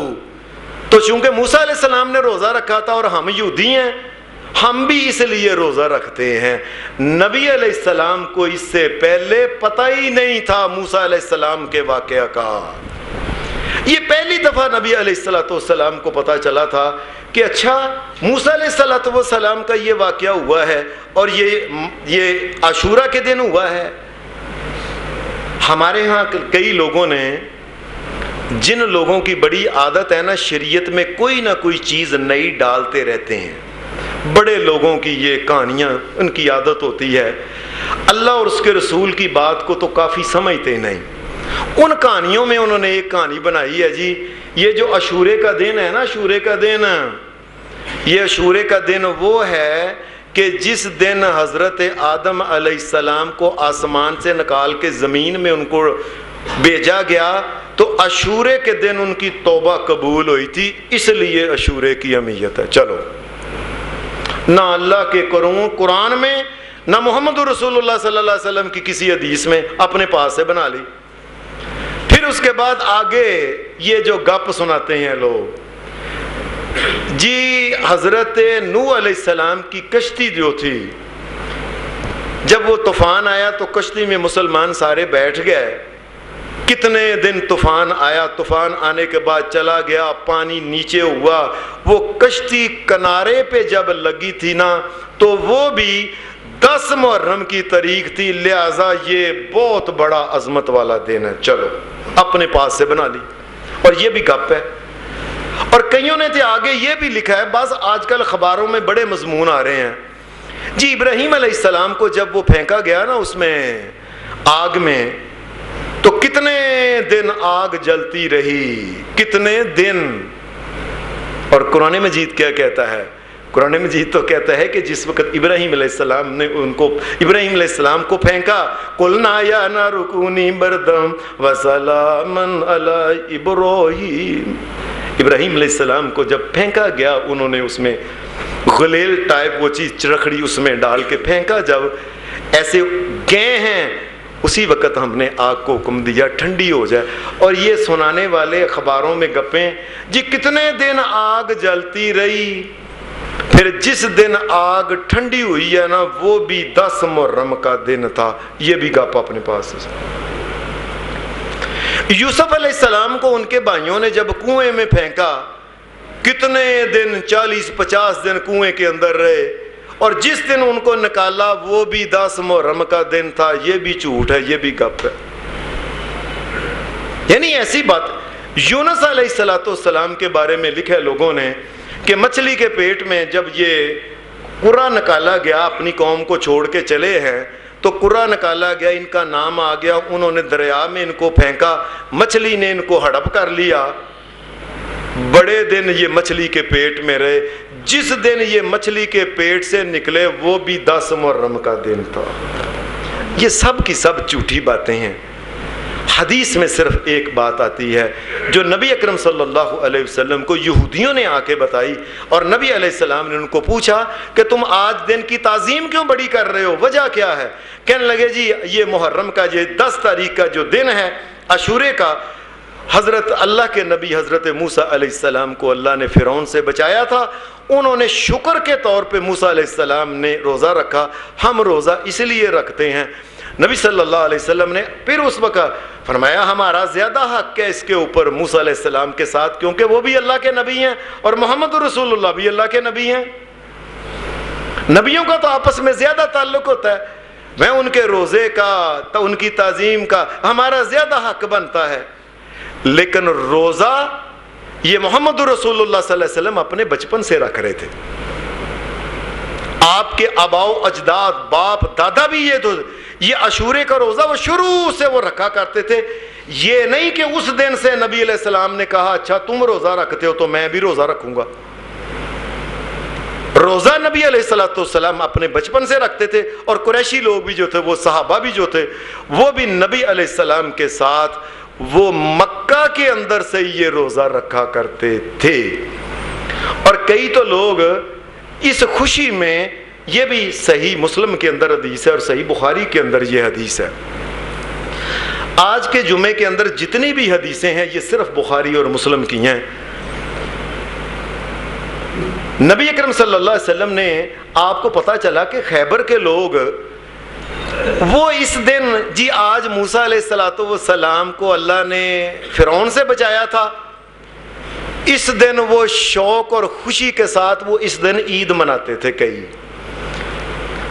تو چونکہ موسیٰ علیہ السلام نے روزہ رکھا تھا اور ہم یہودی ہیں، ہم بھی اس لیے روزہ رکھتے ہیں۔ نبی علیہ السلام کو اس سے پہلے پتہ ہی نہیں تھا موسیٰ علیہ السلام کے واقعہ کا، یہ پہلی دفعہ نبی علیہ السلام کو پتہ چلا تھا کہ اچھا موسیٰ علیہ السلام کا یہ واقعہ ہوا ہے، اور یہ عاشورہ کے دن ہوا ہے۔ ہمارے ہاں کئی لوگوں نے، جن لوگوں کی بڑی عادت ہے نا شریعت میں کوئی نہ کوئی چیز نئی ڈالتے رہتے ہیں، بڑے لوگوں کی یہ کہانیاں ان کی عادت ہوتی ہے، اللہ اور اس کے رسول کی بات کو تو کافی سمجھتے نہیں۔ ان کہانیوں میں انہوں نے ایک کہانی بنائی ہے جی، یہ جو عاشورے کا دن ہے نا، عاشورے کا دن، یہ عاشورے کا دن وہ ہے کہ جس دن حضرت آدم علیہ السلام کو آسمان سے نکال کے زمین میں ان کو بھیجا گیا، تو عاشورے کے دن ان کی توبہ قبول ہوئی تھی، اس لیے عاشورے کی اہمیت ہے۔ چلو، نہ اللہ کے قرآن میں، نہ محمد رسول اللہ صلی اللہ علیہ وسلم کی کسی حدیث میں، اپنے پاس سے بنا لی۔ پھر اس کے بعد آگے یہ جو گپ سناتے ہیں لوگ، جی حضرت نوح علیہ السلام کی کشتی جو تھی، جب وہ طوفان آیا تو کشتی میں مسلمان سارے بیٹھ گئے، کتنے دن طوفان آیا، طوفان آنے کے بعد چلا گیا، پانی نیچے ہوا، وہ کشتی کنارے پہ جب لگی تھی نا، تو وہ بھی 10 محرم کی تاریخ تھی، لہذا یہ بہت بڑا عظمت والا دن ہے، چلو اپنے پاس سے بنا لی۔ اور یہ بھی گپ ہے، اور کئیوں نے تو آگے یہ بھی لکھا ہے، بعض آج کل اخباروں میں بڑے مضمون آ رہے ہیں جی، ابراہیم علیہ السلام کو جب وہ پھینکا گیا نا اس میں آگ میں، تو کتنے دن آگ جلتی رہی، کتنے دن۔ اور قرآن مجید کیا کہتا ہے؟ قرآن مجید تو کہتا ہے کہ جس وقت ابراہیم علیہ السلام کو پھینکا، قلنا یا نار کونی بردم وسلاما علی ابراہیم، ابراہیم علیہ السلام کو جب پھینکا گیا، انہوں نے اس میں غلیل ٹائپ وہ چیز چرخڑی اس میں ڈال کے پھینکا، جب ایسے گئے ہیں اسی وقت ہم نے آگ کو حکم دیا ٹھنڈی ہو جائے۔ اور یہ سنانے والے اخباروں میں گپیں جی، کتنے دن آگ جلتی رہی، پھر جس دن آگ ٹھنڈی ہوئی ہے نا، وہ بھی 10 محرم کا دن تھا، یہ بھی گپ اپنے پاس۔ یوسف علیہ السلام کو ان کے بھائیوں نے جب کنویں میں پھینکا، کتنے دن، 40-50 دن کنویں کے اندر رہے، اور جس دن ان کو نکالا وہ بھی 10 محرم کا دن تھا، یہ بھی جھوٹ ہے، یہ بھی گپ ہے۔ یعنی ایسی بات یونس علیہ السلام کے بارے میں لکھا ہے لوگوں نے کہ مچھلی کے پیٹ میں جب یہ قرا نکالا گیا، اپنی قوم کو چھوڑ کے چلے ہیں تو قرا نکالا گیا، ان کا نام آ گیا، انہوں نے دریا میں ان کو پھینکا، مچھلی نے ان کو ہڑپ کر لیا، بڑے دن یہ مچھلی کے پیٹ میں رہے، جس دن یہ مچھلی کے پیٹ سے نکلے وہ بھی 10 محرم کا دن تھا۔ یہ سب کی سب جھوٹی باتیں ہیں۔ حدیث میں صرف ایک بات آتی ہے جو نبی اکرم صلی اللہ علیہ وسلم کو یہودیوں نے آ کے بتائی، اور نبی علیہ السلام نے ان کو پوچھا کہ تم آج دن کی تعظیم کیوں بڑی کر رہے ہو، وجہ کیا ہے؟ کہنے لگے جی یہ محرم کا یہ 10 تاریخ کا جو دن ہے عاشورے کا، حضرت اللہ کے نبی حضرت موسیٰ علیہ السلام کو اللہ نے فرعون سے بچایا تھا، انہوں نے شکر کے طور پہ موسیٰ علیہ السلام نے روزہ رکھا، ہم روزہ اس لیے رکھتے ہیں۔ نبی صلی اللہ علیہ وسلم نے پھر اس وقت فرمایا ہمارا زیادہ حق ہے اس کے اوپر موسیٰ علیہ السلام کے ساتھ، کیونکہ وہ بھی اللہ کے نبی ہیں اور محمد رسول اللہ بھی اللہ کے نبی ہیں۔ نبیوں کا تو آپس میں زیادہ تعلق ہوتا ہے، میں ان کے روزے کا تو ان کی تعظیم کا ہمارا زیادہ حق بنتا ہے، لیکن روزہ یہ محمد رسول اللہ صلی اللہ علیہ وسلم اپنے بچپن سے رکھ رہے تھے، آپ کے آباء و اجداد باپ دادا بھی یہ عاشورے کا روزہ وہ شروع سے وہ رکھا کرتے تھے۔ یہ نہیں کہ اس دن سے نبی علیہ السلام نے کہا اچھا تم روزہ رکھتے ہو تو میں بھی روزہ رکھوں گا۔ روزہ نبی علیہ السلام اپنے بچپن سے رکھتے تھے، اور قریشی لوگ بھی جو تھے، وہ صحابہ بھی جو تھے، وہ بھی نبی علیہ السلام کے ساتھ وہ مکہ کے اندر سے یہ روزہ رکھا کرتے تھے۔ اور کئی تو لوگ اس خوشی میں، یہ بھی صحیح مسلم کے اندر حدیث ہے اور صحیح بخاری کے اندر یہ حدیث ہے، آج کے جمعے کے اندر جتنی بھی حدیثیں ہیں یہ صرف بخاری اور مسلم کی ہیں۔ نبی اکرم صلی اللہ علیہ وسلم نے، آپ کو پتہ چلا کہ خیبر کے لوگ وہ اس دن جی آج موسیٰ علیہ السلام کو اللہ نے فرعون سے بچایا تھا، اس دن وہ شوق اور خوشی کے ساتھ وہ اس دن عید مناتے تھے، کئی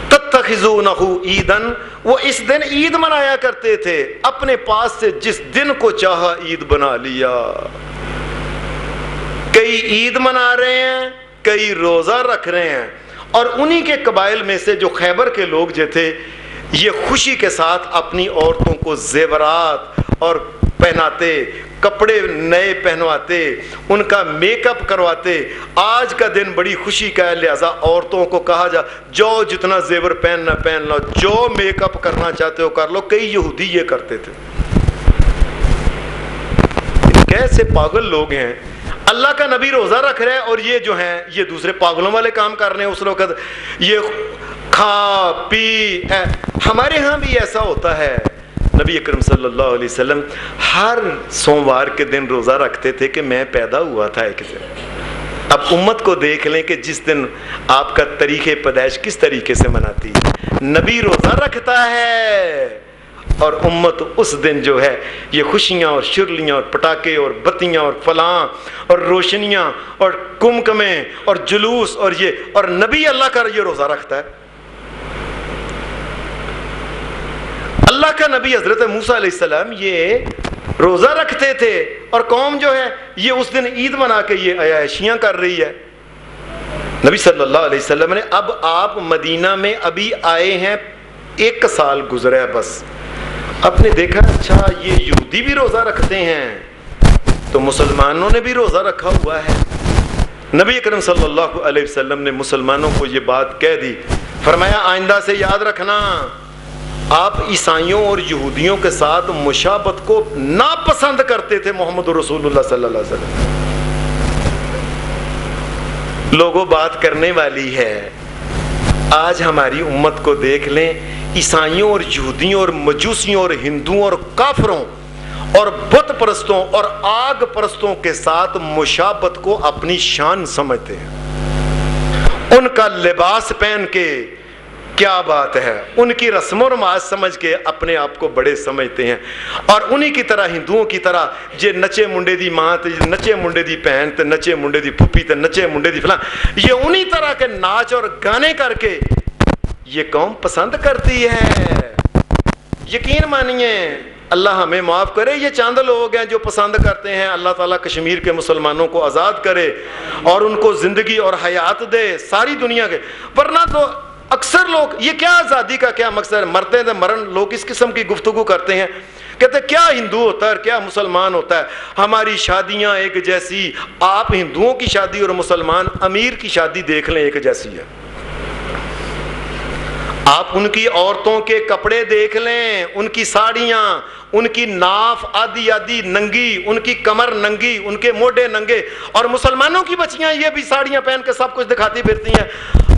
تتخذونہ عیدن، وہ اس دن عید منایا کرتے تھے، اپنے پاس سے جس دن کو چاہا عید بنا لیا۔ کئی عید منا رہے ہیں، کئی روزہ رکھ رہے ہیں، اور انہی کے قبائل میں سے جو خیبر کے لوگ جو تھے یہ خوشی کے ساتھ اپنی عورتوں کو زیورات اور پہناتے، کپڑے نئے پہنواتے، ان کا میک اپ کرواتے۔ آج کا دن بڑی خوشی کا ہے، لہذا عورتوں کو کہا جو جتنا زیور پہننا پہن لو، جو میک اپ کرنا چاہتے ہو کر لو۔ کئی یہودی یہ کرتے تھے۔ کیسے پاگل لوگ ہیں، اللہ کا نبی روزہ رکھ رہے ہیں اور یہ جو ہیں یہ دوسرے پاگلوں والے کام کر رہے ہیں۔ اس وقت یہ کھا پی، ہمارے ہاں بھی ایسا ہوتا ہے۔ نبی اکرم صلی اللہ علیہ وسلم ہر سوموار کے دن روزہ رکھتے تھے کہ میں پیدا ہوا تھا ایک دن۔ اب امت کو دیکھ لیں کہ جس دن آپ کا طریقہ پیدائش کس طریقے سے مناتی ہے۔ نبی روزہ رکھتا ہے اور امت اس دن جو ہے یہ خوشیاں اور شرلیاں اور پٹاخے اور بتیاں اور فلاں اور روشنیاں اور کمکمیں اور جلوس اور یہ، اور نبی اللہ کا یہ روزہ رکھتا ہے۔ اللہ کا نبی حضرت موسیٰ علیہ السلام یہ روزہ رکھتے تھے، اور قوم جو ہے یہ اس دن عید منا کے یہ عیاشیاں کر رہی ہے۔ نبی صلی اللہ علیہ وسلم نے، اب آپ مدینہ میں ابھی آئے ہیں، 1 سال گزرا ہے بس، آپ نے دیکھا اچھا یہ یہودی بھی روزہ رکھتے ہیں تو مسلمانوں نے بھی روزہ رکھا ہوا ہے۔ نبی اکرم صلی اللہ علیہ وسلم نے مسلمانوں کو یہ بات کہہ دی، فرمایا آئندہ سے یاد رکھنا آپ عیسائیوں اور یہودیوں کے ساتھ مشابہت کو ناپسند کرتے تھے۔ محمد رسول اللہ صلی اللہ علیہ وسلم، لوگوں بات کرنے والی ہے۔ آج ہماری امت کو دیکھ لیں، عیسائیوں اور یہودیوں اور مجوسیوں اور ہندوؤں اور کافروں اور بت پرستوں اور آگ پرستوں کے ساتھ مشابہت کو اپنی شان سمجھتے ہیں۔ ان کا لباس پہن کے کیا بات ہے، ان کی رسم و رواج سمجھ کے اپنے آپ کو بڑے سمجھتے ہیں، اور انہی کی طرح ہندوؤں کی طرح جے نچے منڈے دی ماں تے نچے منڈے دی بہن تے نچے منڈے دی پھپھی تے نچے منڈے دی فلاں، یہ انہی طرح کے ناچ اور گانے کر کے یہ قوم پسند کرتی ہے۔ یقین مانیے اللہ ہمیں معاف کرے. یہ چاند لوگ ہیں جو پسند کرتے ہیں اللہ تعالیٰ کشمیر کے مسلمانوں کو آزاد کرے اور ان کو زندگی اور حیات دے ساری دنیا کے. ورنہ تو اکثر لوگ یہ کیا آزادی کا کیا مقصد ہے؟ مرتے ہیں مرن. لوگ اس قسم کی گفتگو کرتے ہیں, کہتے ہیں کیا ہندو ہوتا ہے کیا مسلمان ہوتا ہے, ہماری شادیاں ایک جیسی. آپ ہندوؤں کی شادی اور مسلمان امیر کی شادی دیکھ لیں ایک جیسی ہے. آپ ان کی عورتوں کے کپڑے دیکھ لیں, ان کی ساڑیاں, ان کی ناف آدھی آدھی ننگی, ان کی کمر ننگی, ان کے موڈے ننگے. اور مسلمانوں کی بچیاں یہ بھی ساڑیاں پہن کے سب کچھ دکھاتی پھرتی ہیں.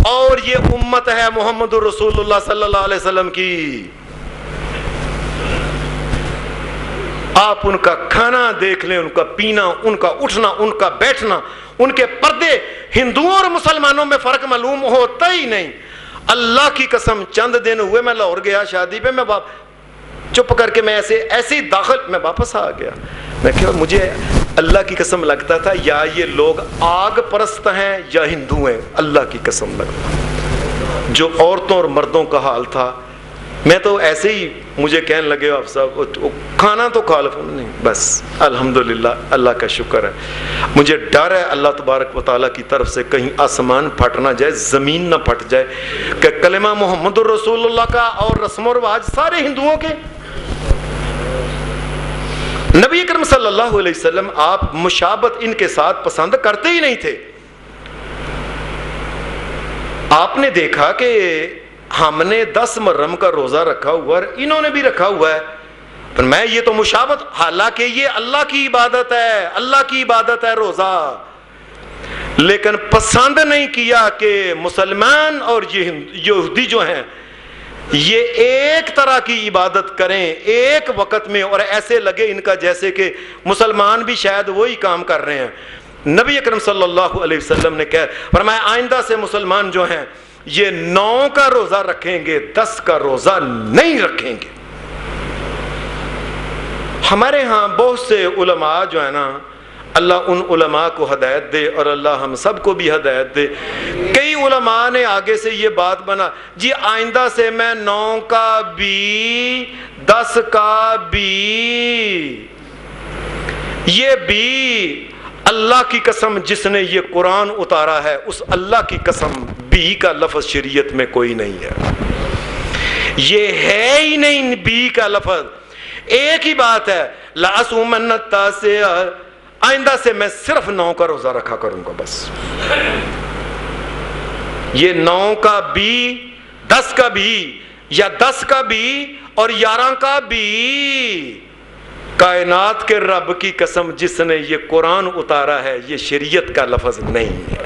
اور یہ امت ہے محمد رسول اللہ صلی اللہ علیہ وسلم کی. آپ ان کا کھانا دیکھ لیں, ان کا پینا, ان کا اٹھنا, ان کا بیٹھنا, ان کے پردے. ہندوؤں اور مسلمانوں میں فرق معلوم ہوتا ہی نہیں. اللہ کی قسم چند دن ہوئے میں لاہور گیا شادی پہ, میں چپ کر کے میں ایسے ہی داخل میں واپس آ گیا. میں کہ مجھے اللہ کی قسم لگتا تھا یا یہ لوگ آگ پرست ہیں یا ہندو ہیں. اللہ کی قسم لگتا جو عورتوں اور مردوں کا حال تھا. میں تو ایسے ہی مجھے کہنے لگے آپ صاحب کھانا تو کھا لو نہیں. بس الحمدللہ اللہ کا شکر ہے. مجھے ڈر ہے اللہ تبارک و تعالیٰ کی طرف سے کہیں آسمان پھٹ نہ جائے, زمین نہ پھٹ جائے, کہ کلمہ محمد الرسول اللہ کا اور رسم و رواج سارے ہندوؤں کے. نبی اکرم صلی اللہ علیہ وسلم آپ مشابہت ان کے ساتھ پسند کرتے ہی نہیں تھے. آپ نے دیکھا کہ ہم نے 10 محرم کا روزہ رکھا ہوا اور انہوں نے بھی رکھا ہوا ہے, پر میں یہ تو مشابہت, حالانکہ یہ اللہ کی عبادت ہے, اللہ کی عبادت ہے روزہ, لیکن پسند نہیں کیا کہ مسلمان اور یہ یہودی جو ہیں یہ ایک طرح کی عبادت کریں ایک وقت میں, اور ایسے لگے ان کا جیسے کہ مسلمان بھی شاید وہی کام کر رہے ہیں. نبی اکرم صلی اللہ علیہ وسلم نے کہا, فرمایا آئندہ سے مسلمان جو ہیں یہ 9 کا روزہ رکھیں گے, 10 کا روزہ نہیں رکھیں گے. ہمارے ہاں بہت سے علماء جو ہے نا, اللہ ان علماء کو ہدایت دے اور اللہ ہم سب کو بھی ہدایت دے. کئی علماء نے آگے سے یہ بات بنا جی آئندہ سے میں 9 کا بھی 10 کا بھی, یہ بھی اللہ کی قسم جس نے یہ قرآن اتارا ہے اس اللہ کی قسم بھی کا لفظ شریعت میں کوئی نہیں ہے. یہ ہے ہی نہیں بھی کا لفظ. ایک ہی بات ہے لَأَصُومَنَّ التَّاسِعَ, آئندہ سے میں صرف 9 کا روزہ رکھا کروں گا بس. یہ 9 کا بھی 10 کا بھی یا 10 کا بھی اور 11 کا بھی, کائنات کے رب کی قسم جس نے یہ قرآن اتارا ہے یہ شریعت کا لفظ نہیں ہے.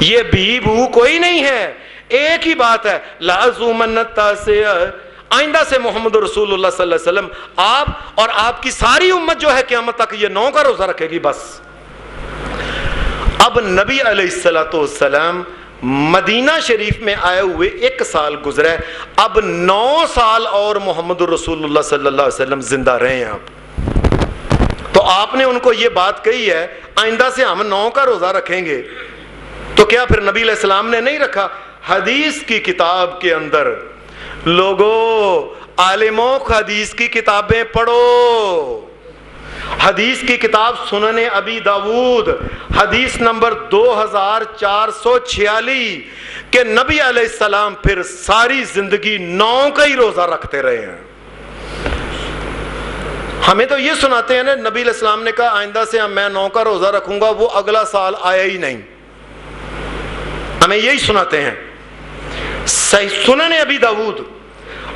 یہ بھی بو کوئی نہیں ہے. ایک ہی بات ہے لَأَصُومَنَّ التَّاسِعَ, آئندہ سے محمد رسول اللہ صلی اللہ علیہ وسلم آپ اور آپ کی ساری امت جو ہے قیامت تک یہ 9 کا روزہ رکھے گی بس. اب نبی علیہ السلام مدینہ شریف میں آئے ہوئے 1 سال گزرا ہے, اب 9 سال اور محمد رسول اللہ صلی اللہ علیہ وسلم زندہ رہے ہیں. آپ تو آپ نے ان کو یہ بات کہی ہے آئندہ سے ہم 9 کا روزہ رکھیں گے, تو کیا پھر نبی علیہ السلام نے نہیں رکھا؟ حدیث کی کتاب کے اندر لوگوں عالموں حدیث کی کتابیں پڑھو. حدیث کی کتاب سنن ابی داود حدیث نمبر 2446 کہ نبی علیہ السلام پھر ساری زندگی 9 کا ہی روزہ رکھتے رہے ہیں. ہمیں تو یہ سناتے ہیں نا نبی علیہ السلام نے کہا آئندہ سے میں 9 کا روزہ رکھوں گا, وہ اگلا سال آیا ہی نہیں. ہمیں یہی سناتے ہیں. سنن ابی داود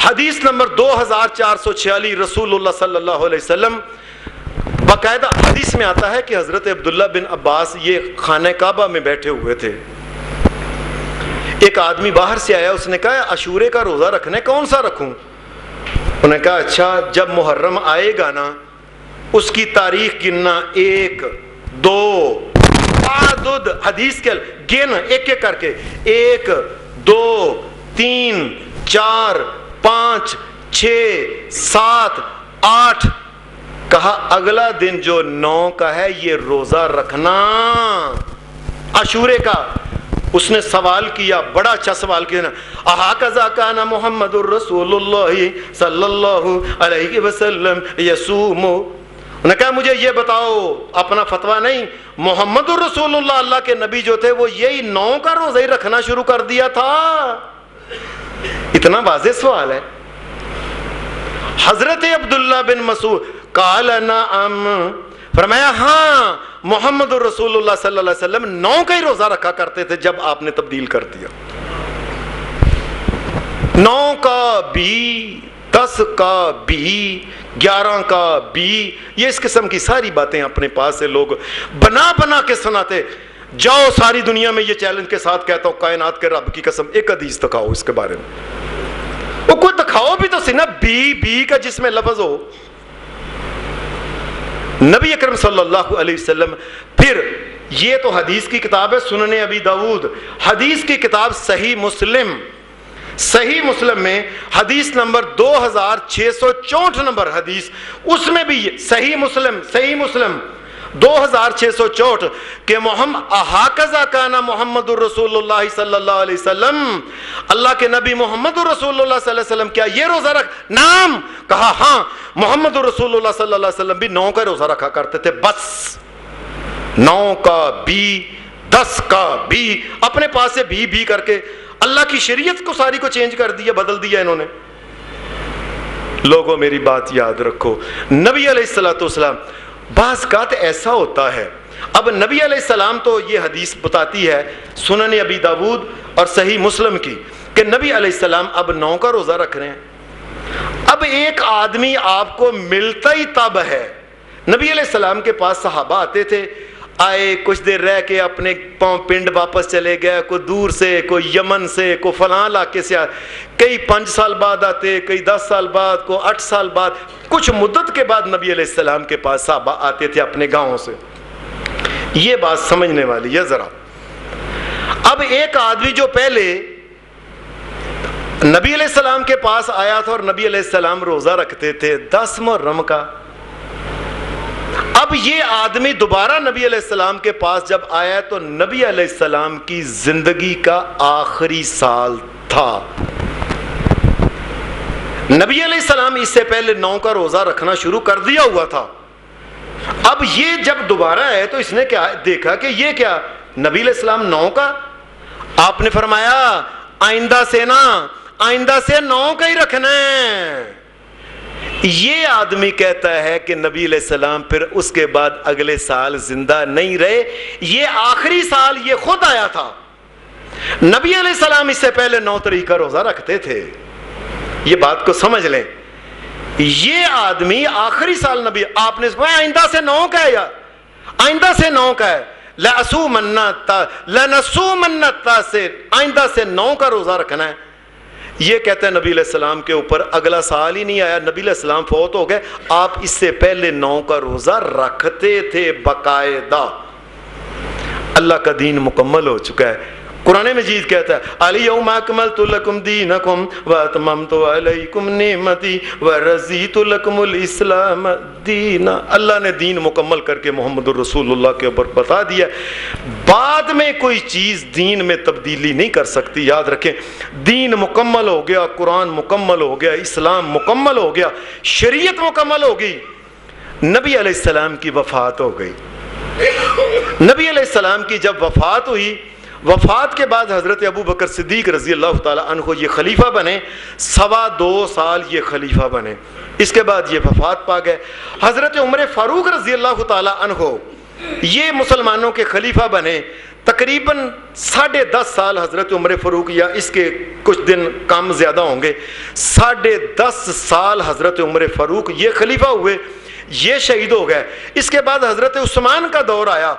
حدیث نمبر 2446 رسول اللہ صلی اللہ علیہ وسلم باقاعدہ حدیث میں آتا ہے کہ حضرت عبداللہ بن عباس یہ خانہ کعبہ میں بیٹھے ہوئے تھے. ایک آدمی باہر سے آیا, اس نے کہا عاشورے کا روزہ رکھنے کون سا رکھوں؟ انہوں نے کہا اچھا جب محرم آئے گا نا اس کی تاریخ گننا 1 2 تعدد حدیث کے گن ایک ایک کر کے 1 2 3 4 5 6 7 8. کہا اگلا دن جو 9 کا ہے یہ روزہ رکھنا عاشورے کا. اس نے سوال کیا، بڑا اچھا سوال کیا نا، احاکذا کان محمد الرسول اللہ صلی اللہ علیہ وسلم یصوم، انہوں نے کہا مجھے یہ بتاؤ، اپنا فتویٰ نہیں، محمد الرسول اللہ کے نبی جو تھے وہ یہی 9 کا روزہ ہی رکھنا شروع کر دیا تھا؟ اتنا واضح سوال ہے۔ حضرت عبداللہ بن مسعود قال نعم، فرمایا ہاں محمد الرسول اللہ صلی اللہ علیہ وسلم 9 کا ہی روزہ رکھا کرتے تھے جب آپ نے تبدیل کر دیا، 9 کا بھی، 10 کا بھی، 11 کا بھی، یہ اس قسم کی ساری باتیں اپنے پاس سے لوگ بنا بنا کے سناتے۔ جاؤ ساری دنیا میں یہ چیلنج کے ساتھ کہتا ہوں، کائنات کے رب کی قسم ایک حدیث دکھاؤ اس کے بارے میں، وہ کوئی دکھاؤ بھی تو سی نا، بی کا جس میں لفظ ہو۔ نبی اکرم صلی اللہ علیہ وسلم، پھر یہ تو حدیث کی کتاب ہے سنن ابی داؤد، حدیث کی کتاب صحیح مسلم، صحیح مسلم میں حدیث نمبر 2664 نمبر حدیث، اس میں بھی صحیح مسلم 2664 کہ احاکذا کان محمد الرسول اللہ صلی اللہ علیہ وسلم، اللہ کے نبی محمد الرسول اللہ صلی اللہ علیہ وسلم کیا یہ روزہ رکھ؟ نام، کہا ہاں محمد الرسول اللہ صلی اللہ علیہ وسلم بھی 9 کا روزہ رکھا کرتے تھے، بس 9 کا بھی 10 کا بھی، اپنے پاس سے بھی کر کے اللہ کی شریعت کو ساری کو چینج کر دیا، بدل دیا انہوں نے۔ لوگوں میری بات یاد رکھو، نبی علیہ الصلوۃ والسلام، بعض اوقات ایسا ہوتا ہے، اب نبی علیہ السلام تو یہ حدیث بتاتی ہے سنن ابی داؤد اور صحیح مسلم کی کہ نبی علیہ السلام اب 9 کا روزہ رکھ رہے ہیں۔ اب ایک آدمی آپ کو ملتا ہی تب ہے، نبی علیہ السلام کے پاس صحابہ آتے تھے، آئے کچھ دیر رہ کے اپنے پنڈ واپس چلے گئے، کوئی دور سے، کوئی یمن سے، کوئی فلاں علاقے سے، کئی 5 سال بعد آتے، کئی 10 سال بعد، کوئی 8 سال بعد، کچھ مدت کے بعد نبی علیہ السلام کے پاس صحابہ آتے تھے اپنے گاؤں سے۔ یہ بات سمجھنے والی ہے ذرا۔ اب ایک آدمی جو پہلے نبی علیہ السلام کے پاس آیا تھا اور نبی علیہ السلام روزہ رکھتے تھے 10 محرم کا، اب یہ آدمی دوبارہ نبی علیہ السلام کے پاس جب آیا تو نبی علیہ السلام کی زندگی کا آخری سال تھا۔ نبی علیہ السلام اس سے پہلے 9 کا روزہ رکھنا شروع کر دیا ہوا تھا۔ اب یہ جب دوبارہ ہے تو اس نے کیا دیکھا کہ یہ کیا نبی علیہ السلام 9 کا، آپ نے فرمایا آئندہ سے 9 کا ہی رکھنا ہے۔ یہ آدمی کہتا ہے کہ نبی علیہ السلام پھر اس کے بعد اگلے سال زندہ نہیں رہے، یہ آخری سال یہ خود آیا تھا۔ نبی علیہ السلام اس سے پہلے 9 تاریخ کا روزہ رکھتے تھے، یہ بات کو سمجھ لیں۔ یہ آدمی آخری سال نبی، آپ نے آئندہ سے 9 کا ہے، آئندہ سے 9 کا ہے، لَنَصُومَنَّ سے آئندہ سے 9 کا روزہ رکھنا ہے۔ یہ کہتے ہیں نبی علیہ السلام کے اوپر اگلا سال ہی نہیں آیا، نبی علیہ السلام فوت ہو گئے، آپ اس سے پہلے 9 کا روزہ رکھتے تھے باقاعدہ۔ اللہ کا دین مکمل ہو چکا ہے۔ قرآن مجید کہتا ہے الیوم اکملت لکم دینکم واتممت علیکم نعمتی ورضیت لکم الاسلام دینا۔ اللہ نے دین مکمل کر کے محمد الرسول اللہ کے اوپر بتا دیا، بعد میں کوئی چیز دین میں تبدیلی نہیں کر سکتی۔ یاد رکھیں، دین مکمل ہو گیا، قرآن مکمل ہو گیا، اسلام مکمل ہو گیا، شریعت مکمل ہو گئی۔ نبی علیہ السلام کی وفات ہو گئی۔ نبی علیہ السلام کی جب وفات ہوئی، وفات کے بعد حضرت ابو بکر صدیق رضی اللہ تعالی عنہ یہ خلیفہ بنے، 2.25 سال یہ خلیفہ بنے، اس کے بعد یہ وفات پا گئے۔ حضرت عمر فاروق رضی اللہ تعالی عنہ یہ مسلمانوں کے خلیفہ بنے، تقریباً 10.5 سال حضرت عمر فاروق، یا اس کے کچھ دن کم زیادہ ہوں گے، 10.5 سال حضرت عمر فاروق یہ خلیفہ ہوئے، یہ شہید ہو گئے۔ اس کے بعد حضرت عثمان کا دور آیا،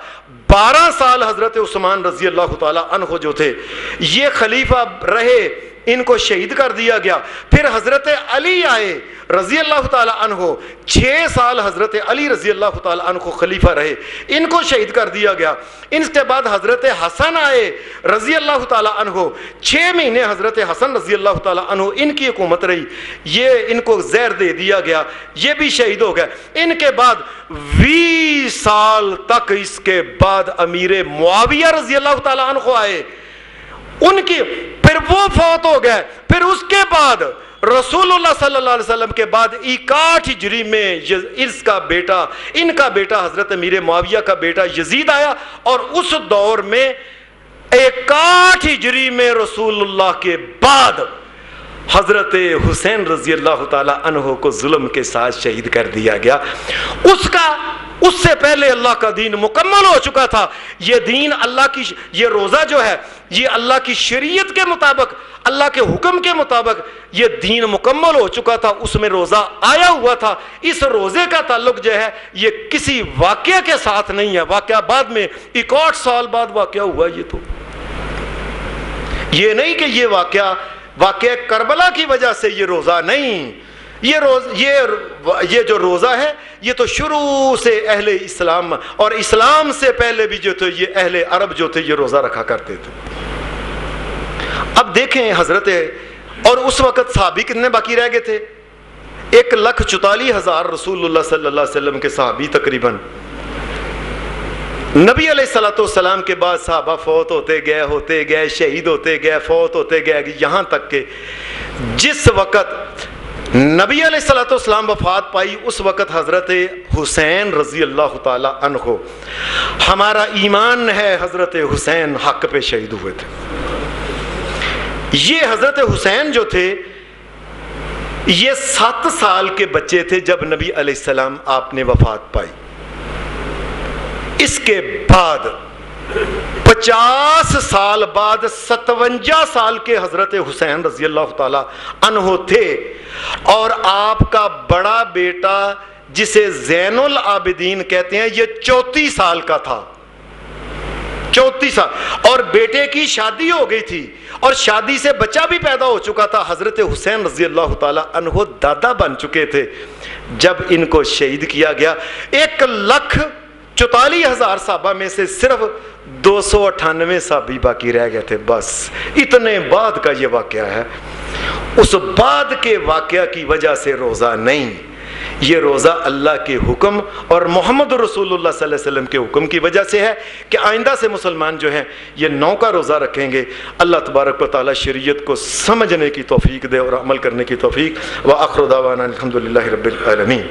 12 سال حضرت عثمان رضی اللہ تعالی عنہ جو تھے یہ خلیفہ رہے، ان کو شہید کر دیا گیا۔ پھر حضرت علی آئے رضی اللہ تعالی عنہ، 6 سال حضرت علی رضی اللہ تعالی عنہ خلیفہ رہے، ان کو شہید کر دیا گیا۔ ان کے بعد حضرت حسن آئے رضی اللہ تعالی عنہ، 6 مہینے حضرت حسن رضی اللہ تعالی عنہ ان کی حکومت رہی، یہ ان کو زہر دے دیا گیا، یہ بھی شہید ہو گئے۔ ان کے بعد 20 سال تک اس کے بعد امیر معاویہ رضی اللہ تعالی عنہ آئے، ان کی پھر وہ فوت ہو گئے. پھر اس کے بعد رسول اللہ صلی اللہ علیہ وسلم کے بعد 61 ہجری میں ان کا بیٹا حضرت امیر معاویہ کا بیٹا یزید آیا, اور اس دور میں 61 ہجری میں رسول اللہ کے بعد حضرت حسین رضی اللہ تعالی عنہ کو ظلم کے ساتھ شہید کر دیا گیا. اس سے پہلے اللہ کا دین مکمل ہو چکا تھا. یہ دین اللہ کی, یہ روزہ جو ہے یہ اللہ کی شریعت کے مطابق, اللہ کے حکم کے مطابق یہ دین مکمل ہو چکا تھا. اس میں روزہ آیا ہوا تھا. اس روزے کا تعلق جو ہے یہ کسی واقعہ کے ساتھ نہیں ہے. واقعہ بعد میں 61 سال بعد واقعہ ہوا. یہ نہیں کہ یہ واقعہ کربلا کی وجہ سے یہ روزہ نہیں. یہ جو روزہ ہے یہ تو شروع سے اہل اسلام اور اسلام سے پہلے بھی جو تھے یہ اہل عرب جو تھے یہ روزہ رکھا کرتے تھے. اب دیکھیں حضرت, اور اس وقت صحابی کتنے باقی رہ گئے تھے؟ 1,44,000 رسول اللہ صلی اللہ علیہ وسلم کے صحابی تقریباً. نبی علیہ الصلوۃ والسلام کے بعد صحابہ فوت ہوتے گئے شہید ہوتے گئے, فوت ہوتے گئے, یہاں تک کہ جس وقت نبی علیہ الصلوۃ والسلام وفات پائی اس وقت حضرت حسین رضی اللہ تعالی عنہ, ہمارا ایمان ہے حضرت حسین حق پہ شہید ہوئے تھے. یہ حضرت حسین جو تھے یہ 7 سال کے بچے تھے جب نبی علیہ السلام آپ نے وفات پائی. اس کے بعد 50 سال بعد 57 سال کے حضرت حسین رضی اللہ تعالی عنہ تھے, اور آپ کا بڑا بیٹا جسے زین العابدین کہتے ہیں یہ 34 سال کا تھا. 34 سال, اور بیٹے کی شادی ہو گئی تھی اور شادی سے بچہ بھی پیدا ہو چکا تھا. حضرت حسین رضی اللہ تعالی عنہ دادا بن چکے تھے جب ان کو شہید کیا گیا. 1,44,000 صحابہ میں سے صرف 298 صحابی باقی رہ گئے تھے. بس اتنے بعد کا یہ واقعہ ہے. اس بعد کے واقعہ کی وجہ سے روزہ نہیں, یہ روزہ اللہ کے حکم اور محمد رسول اللہ صلی اللہ علیہ وسلم کے حکم کی وجہ سے ہے کہ آئندہ سے مسلمان جو ہیں یہ 9 کا روزہ رکھیں گے. اللہ تبارک و تعالی شریعت کو سمجھنے کی توفیق دے اور عمل کرنے کی توفیق. وآخر دعوانا الحمدللہ رب العالمین.